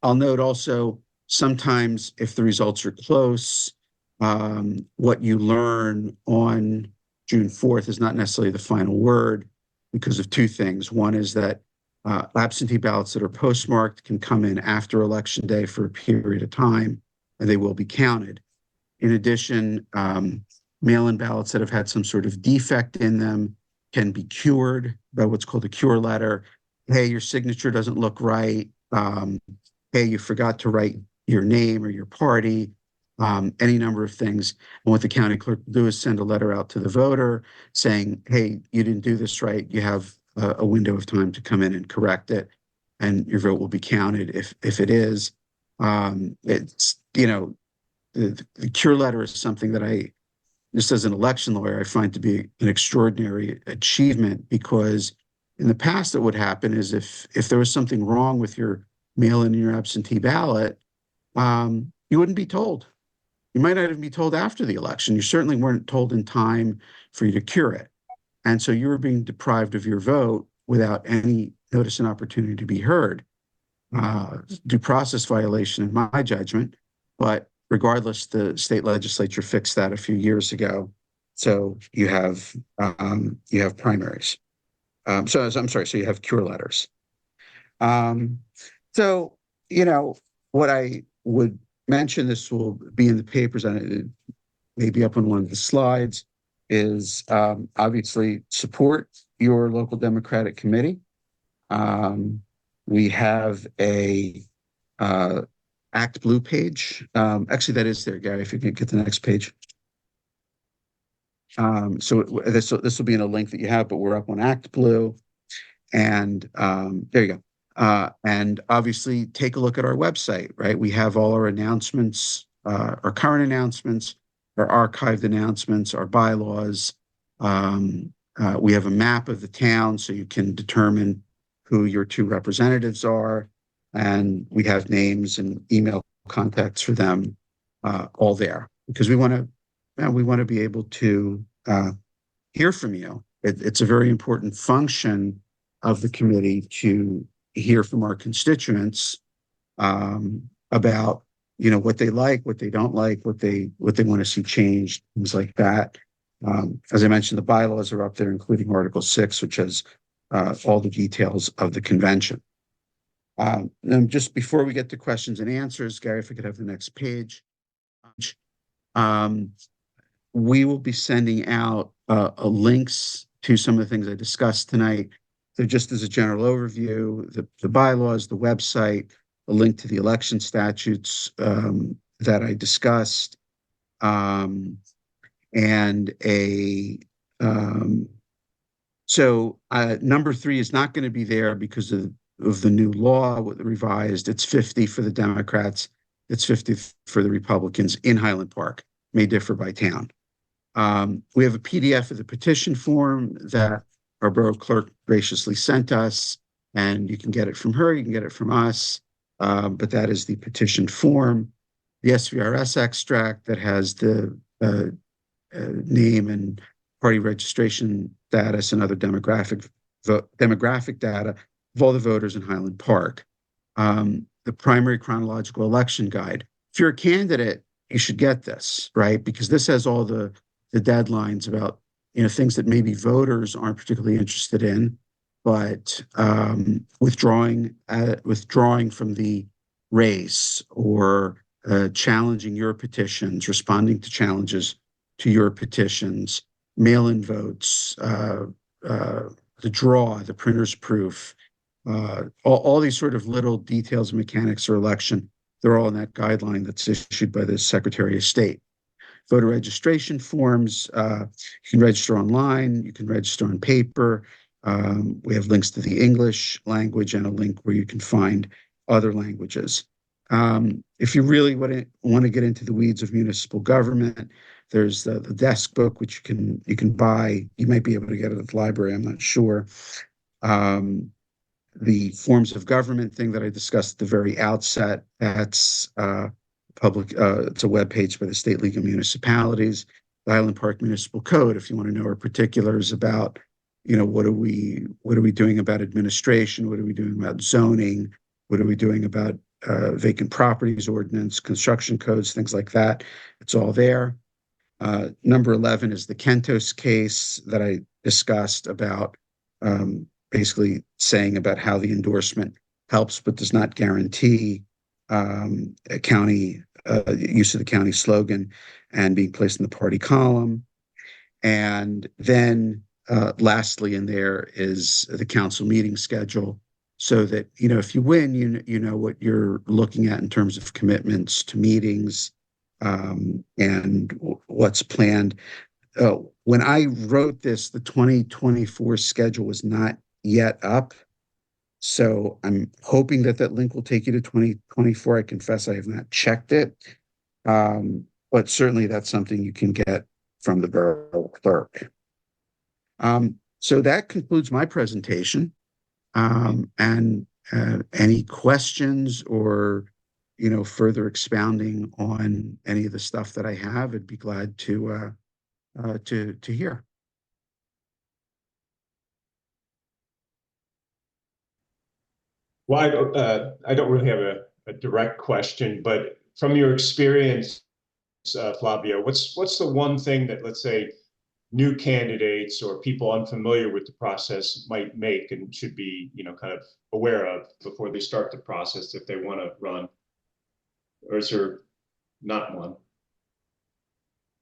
note also, sometimes if the results are close, what you learn on June 4th is not necessarily the final word because of two things. One is that absentee ballots that are postmarked can come in after Election Day for a period of time, and they will be counted. In addition, mail-in ballots that have had some sort of defect in them can be cured by what's called a cure letter. Hey, your signature doesn't look right. Hey, you forgot to write your name or your party, any number of things. And what the county clerk will do is send a letter out to the voter saying, hey, you didn't do this right. You have a window of time to come in and correct it, and your vote will be counted if it is. It's, the cure letter is something that just as an election lawyer, I find to be an extraordinary achievement, because in the past, what would happen is if there was something wrong with your mail-in and your absentee ballot, you wouldn't be told. You might not even be told after the election. You certainly weren't told in time for you to cure it. And so you were being deprived of your vote without any notice and opportunity to be heard. Due process violation in my judgment, but regardless, the state legislature fixed that a few years ago. So you have primaries. So you have cure letters. So, what I would mention, this will be in the papers and it may be up on one of the slides, is obviously support your local Democratic committee. We have a Act Blue page. Actually, that is there, Gary, if you can get the next page. So this will be in a link that you have, but we're up on Act Blue. And there you go. And obviously, take a look at our website, right? We have all our announcements, our current announcements, our archived announcements, our bylaws. We have a map of the town so you can determine who your two representatives are. And we have names and email contacts for them all there, because we want to be able to hear from you. It's a very important function of the committee to hear from our constituents about what they like, what they don't like, what they want to see changed, things like that. As I mentioned, the bylaws are up there, including Article 6, which has all the details of the convention. And just before we get to questions and answers, Gary, if we could have the next page. We will be sending out links to some of the things I discussed tonight. So just as a general overview, the bylaws, the website, a link to the election statutes that I discussed, and number 3 is not going to be there because of the new law with the revised. It's 50 for the Democrats, it's 50 for the Republicans in Highland Park. May differ by town. We have a PDF of the petition form that our borough clerk graciously sent us, and you can get it from her, you can get it from us, but that is the petition form. The SVRS extract that has the name and party registration status and other demographic data of all the voters in Highland Park. The primary chronological election guide. If you're a candidate, you should get this, right? Because this has all the deadlines about things that maybe voters aren't particularly interested in, but withdrawing from the race, or challenging your petitions, responding to challenges to your petitions, mail-in votes, the draw, the printer's proof, all these sort of little details and mechanics of election, they're all in that guideline that's issued by the Secretary of State. Voter registration forms, you can register online, you can register on paper. We have links to the English language and a link where you can find other languages. If you really want to get into the weeds of municipal government, there's the desk book, which you can buy. You might be able to get it at the library, I'm not sure. The forms of government thing that I discussed at the very outset, that's public. It's a webpage by the State League of Municipalities. The Highland Park Municipal Code, if you want to know our particulars about, what are we doing about administration? What are we doing about zoning? What are we doing about vacant properties ordinance, construction codes, things like that? It's all there. Number 11 is the Kentos case that I discussed about basically saying about how the endorsement helps but does not guarantee a county use of the county slogan and being placed in the party column. And then lastly in there is the council meeting schedule, so that, if you win, you know what you're looking at in terms of commitments to meetings and what's planned. When I wrote this, the 2024 schedule was not yet up. So I'm hoping that link will take you to 2024. I confess I have not checked it. But certainly that's something you can get from the borough clerk. So that concludes my presentation. And any questions or, further expounding on any of the stuff that I have, I'd be glad to hear. Well, I don't really have a direct question, but from your experience, Flavio, what's the one thing that, let's say, new candidates or people unfamiliar with the process might make and should be, kind of aware of before they start the process if they want to run? Or is there not one?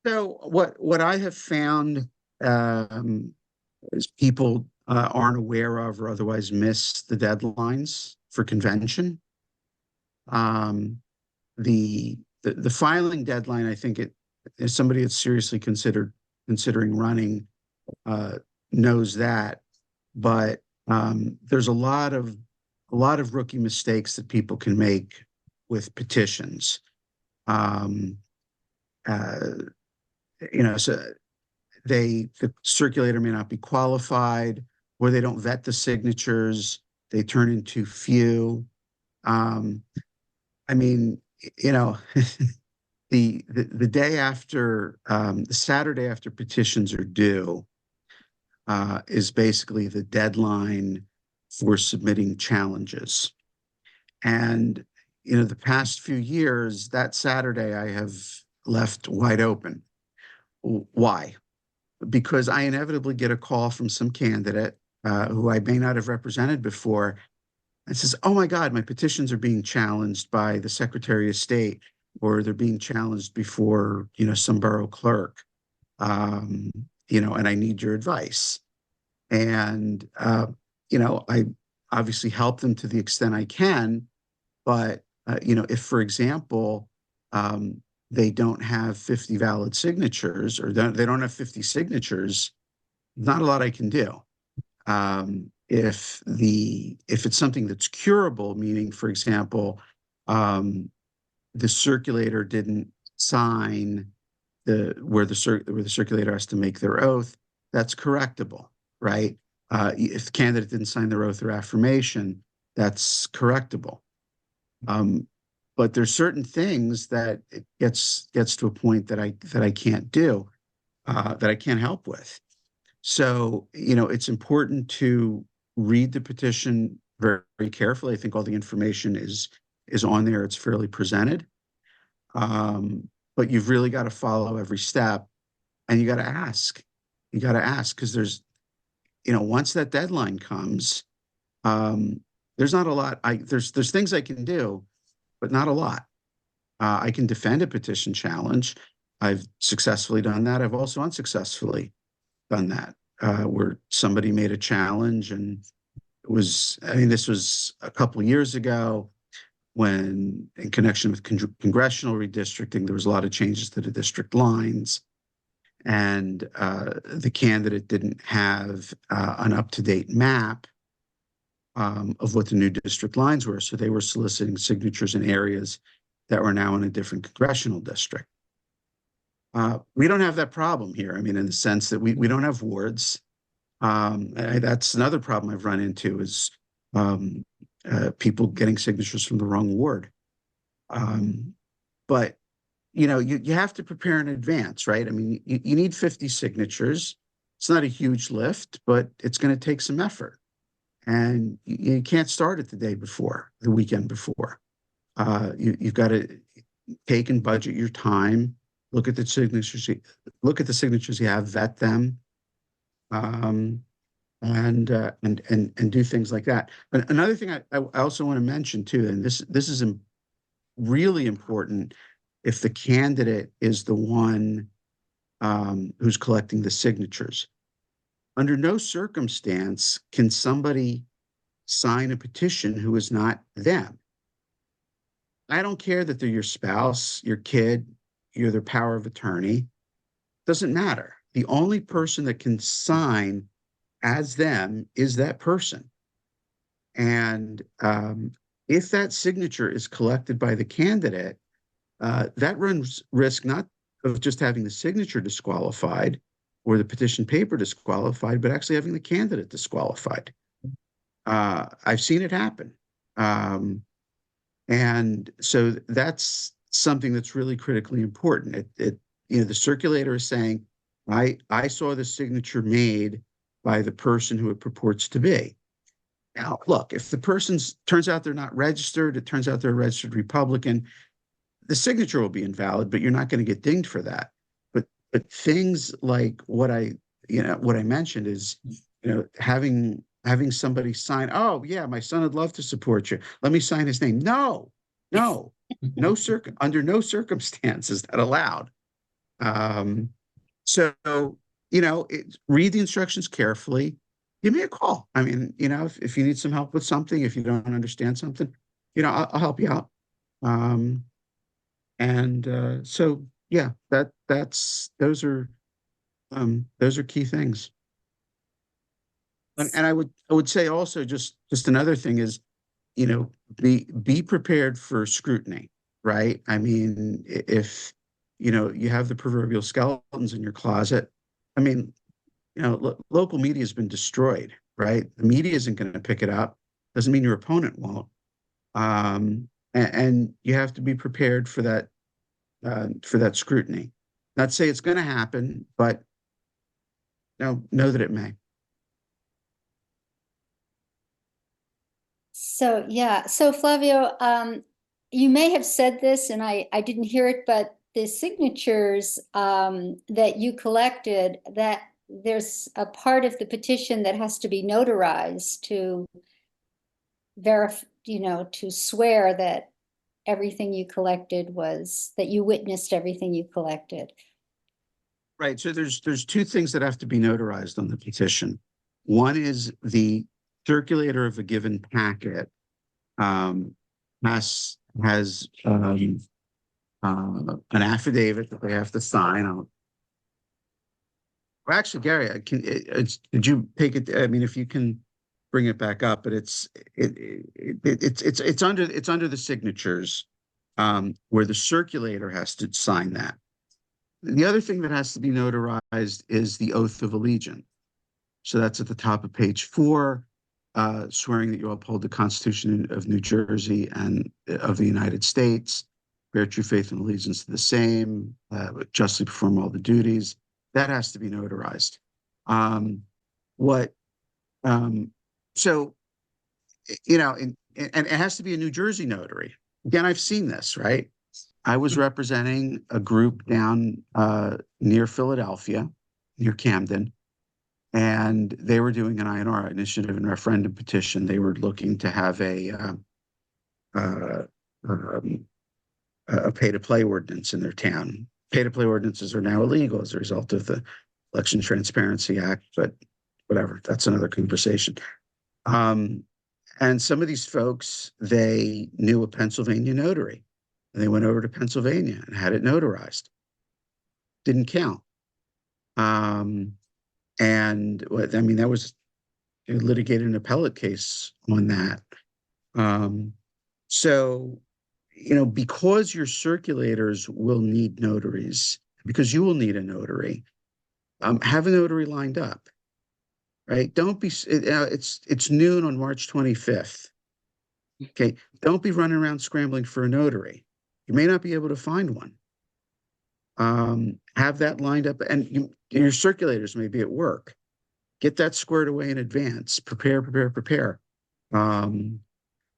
So what I have found is people aren't aware of or otherwise miss the deadlines for convention. The filing deadline, I think if somebody that's seriously considering running knows that, but there's a lot of rookie mistakes that people can make with petitions. So the circulator may not be qualified, or they don't vet the signatures. They turn into few. The day after, the Saturday after petitions are due, is basically the deadline for submitting challenges. And, the past few years, that Saturday I have left wide open. Why? Because I inevitably get a call from some candidate who I may not have represented before and says, "Oh my God, my petitions are being challenged by the Secretary of State, or they're being challenged before, some borough clerk, and I need your advice." And, I obviously help them to the extent I can, but, if, for example, they don't have 50 valid signatures, or they don't have 50 signatures, not a lot I can do. If it's something that's curable, meaning, for example, the circulator didn't sign where the circulator has to make their oath, that's correctable, right? If the candidate didn't sign their oath or affirmation, that's correctable. But there's certain things that it gets to a point that I can't do, that I can't help with. So, it's important to read the petition very, very carefully. I think all the information is on there. It's fairly presented. But you've really got to follow every step, and you got to ask. You got to ask, because there's, once that deadline comes, there's not a lot. There's things I can do, but not a lot. I can defend a petition challenge. I've successfully done that. I've also unsuccessfully done that, where somebody made a challenge and this was a couple of years ago when, in connection with congressional redistricting, there was a lot of changes to the district lines, and the candidate didn't have an up-to-date map of what the new district lines were. So they were soliciting signatures in areas that were now in a different congressional district. We don't have that problem here. I mean, in the sense that we don't have wards. That's another problem I've run into is people getting signatures from the wrong ward. But, you have to prepare in advance, right? I mean, you need 50 signatures. It's not a huge lift, but it's going to take some effort. And you can't start it the day before, the weekend before. You've got to take and budget your time, look at the signatures you have, vet them, and do things like that. But another thing I also want to mention too, and this is really important if the candidate is the one who's collecting the signatures. Under no circumstance can somebody sign a petition who is not them. I don't care that they're your spouse, your kid, you're their power of attorney. Doesn't matter. The only person that can sign as them is that person. And if that signature is collected by the candidate, that runs risk not of just having the signature disqualified or the petition paper disqualified, but actually having the candidate disqualified. I've seen it happen. And so that's something that's really critically important. The circulator is saying, I saw the signature made by the person who it purports to be. Now, look, if the turns out they're not registered, it turns out they're a registered Republican, the signature will be invalid, but you're not going to get dinged for that. But things like what I mentioned is, having somebody sign, oh yeah, my son would love to support you. Let me sign his name. No, under no circumstances is that allowed. So, read the instructions carefully. Give me a call. I mean, if you need some help with something, if you don't understand something, I'll help you out. So yeah, those are key things. And I would say also just another thing is, be prepared for scrutiny, right? I mean, if you have the proverbial skeletons in your closet, I mean, local media has been destroyed, right? The media isn't going to pick it up. Doesn't mean your opponent won't. And you have to be prepared for that scrutiny. Not say it's going to happen, but know that it may. So, yeah. So, Flavio, you may have said this and I didn't hear it, but the signatures that you collected, that there's a part of the petition that has to be notarized to verify, to swear that everything you collected that you witnessed everything you collected. Right. So there's two things that have to be notarized on the petition. One is the circulator of a given packet has an affidavit that they have to sign. Actually, Gary, did you take it? I mean, if you can bring it back up, but it's under the signatures where the circulator has to sign that. The other thing that has to be notarized is the oath of allegiance. So that's at the top of page 4, swearing that you uphold the Constitution of New Jersey and of the United States, bear true faith and allegiance to the same, justly perform all the duties. That has to be notarized. So, and it has to be a New Jersey notary. Again, I've seen this, right? I was representing a group down near Philadelphia, near Camden, and they were doing an INR, initiative and referendum petition. They were looking to have a pay-to-play ordinance in their town. Pay-to-play ordinances are now illegal as a result of the Election Transparency Act, but whatever, that's another conversation. And some of these folks, they knew a Pennsylvania notary, and they went over to Pennsylvania and had it notarized. Didn't count. And I mean, that was litigated an appellate case on that. So, because your circulators will need notaries, because you will need a notary, have a notary lined up, right? Don't be, it's noon on March 25th. Okay. Don't be running around scrambling for a notary. You may not be able to find one. Have that lined up, and your circulators may be at work. Get that squared away in advance. Prepare.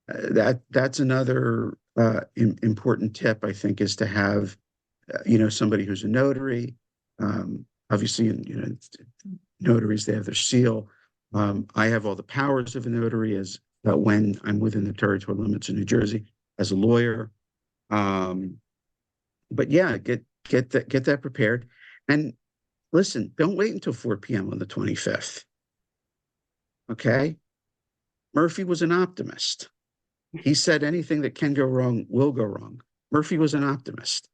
That's another important tip, I think, is to have, somebody who's a notary. Obviously, notaries, they have their seal. I have all the powers of a notary as when I'm within the territorial limits of New Jersey as a lawyer. But yeah, get that prepared. And listen, don't wait until 4 p.m. on the 25th. Okay? Murphy was an optimist. He said anything that can go wrong will go wrong. Murphy was an optimist.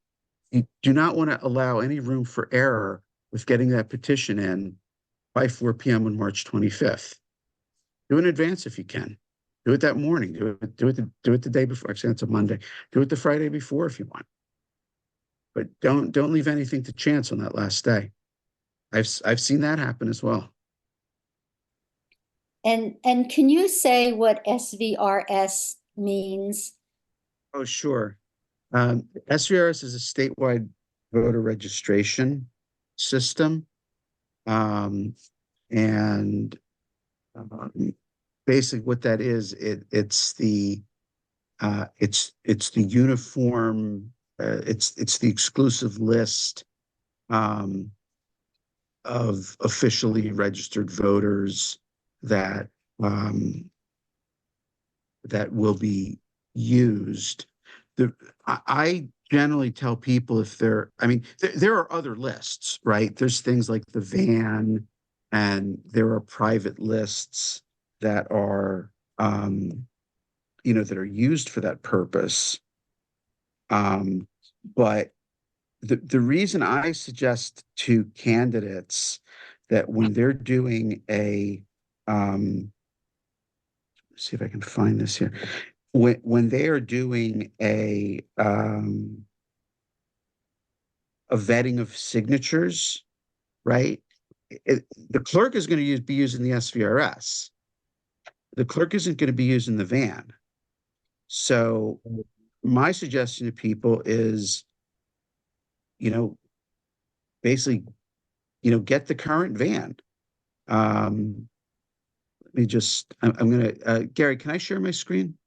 You do not want to allow any room for error with getting that petition in by 4 p.m. on March 25th. Do it in advance if you can. Do it that morning. Do it the day before. Actually, that's a Monday. Do it the Friday before if you want. But don't leave anything to chance on that last day. I've seen that happen as well. And can you say what SVRS means? Oh, sure. SVRS is a statewide voter registration system. And basically what that is, it's the uniform, it's the exclusive list of officially registered voters that will be used. I generally tell people if there are other lists, right? There's things like the van, and there are private lists that are, that are used for that purpose. But the reason I suggest to candidates that when they're doing see if I can find this here. When they are doing a vetting of signatures, right? The clerk is going to be using the SVRS. The clerk isn't going to be using the van. So my suggestion to people is, basically, get the current van. I'm going to, Gary, can I share my screen?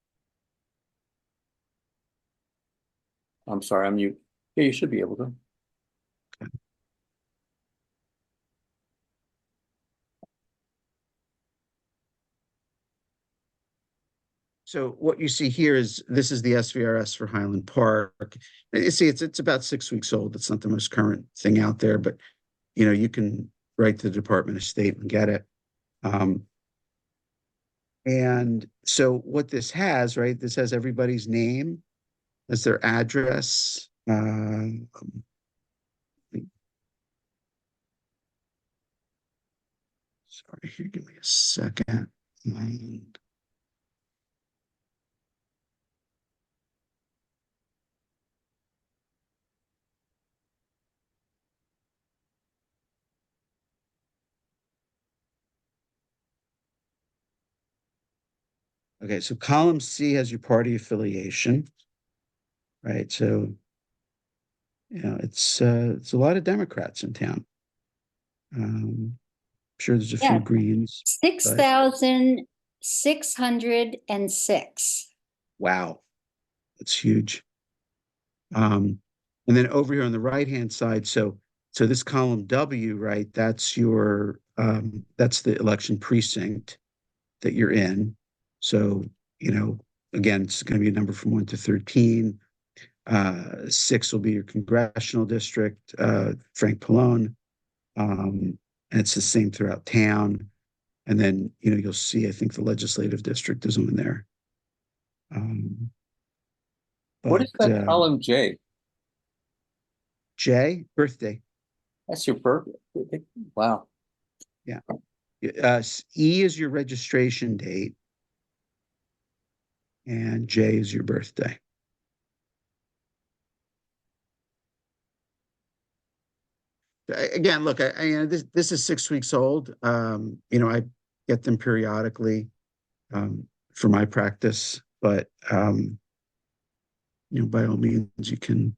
I'm sorry, I'm mute. Yeah, you should be able to. Okay. So what you see here is, this is the SVRS for Highland Park. You see, it's about 6 weeks old. It's not the most current thing out there, but you can write to the Department of State and get it. And so what this has, right? This has everybody's name, as their address. Sorry, here, give me a second. Okay, so column C has your party affiliation, right? So, it's a lot of Democrats in town. I'm sure there's a few Greens. 6,606. Wow, that's huge. And then over here on the right-hand side, so this column W, right? That's your that's the election precinct that you're in. So, again, it's going to be a number from 1 to 13. 6 will be your congressional district, Frank Pallone. And it's the same throughout town. And then, you'll see, I think the legislative district is on there. What is that But, column J? J, birthday. That's your birthday. Wow. E is your registration date. And J is your birthday. Again, look, this is 6 weeks old. I get them periodically for my practice, but by all means, you can.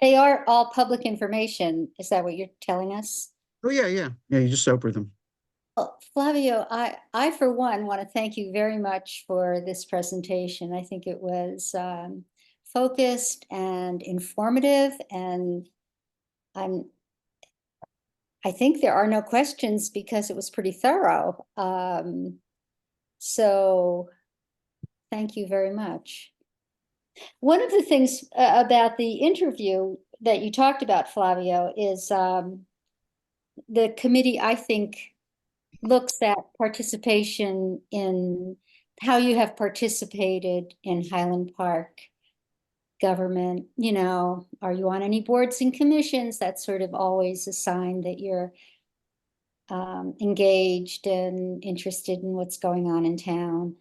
They are all public information. Is that what you're telling us? Oh yeah. You just open them. Well, Flavio, I for one want to thank you very much for this presentation. I think it was focused and informative, and I think there are no questions because it was pretty thorough. So thank you very much. One of the things about the interview that you talked about, Flavio, is the committee, I think, looks at participation in how you have participated in Highland Park government. Are you on any boards and commissions? That's sort of always a sign that you're engaged and interested in what's going on in town.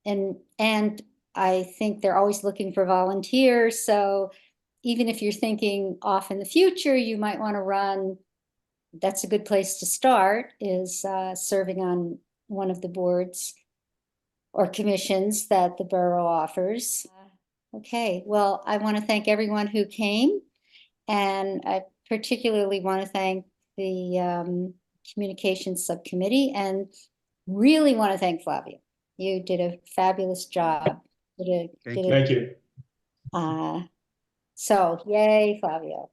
And I think they're always looking for volunteers. So even if you're thinking off in the future, you might want to run, that's a good place to start, is serving on one of the boards or commissions that the borough offers. Okay, well, I want to thank everyone who came, and I particularly want to thank the communications subcommittee, and really want to thank Flavio. You did a fabulous job. Thank you. So yay, Flavio.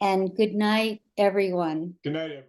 And good night, everyone. Good night, everyone.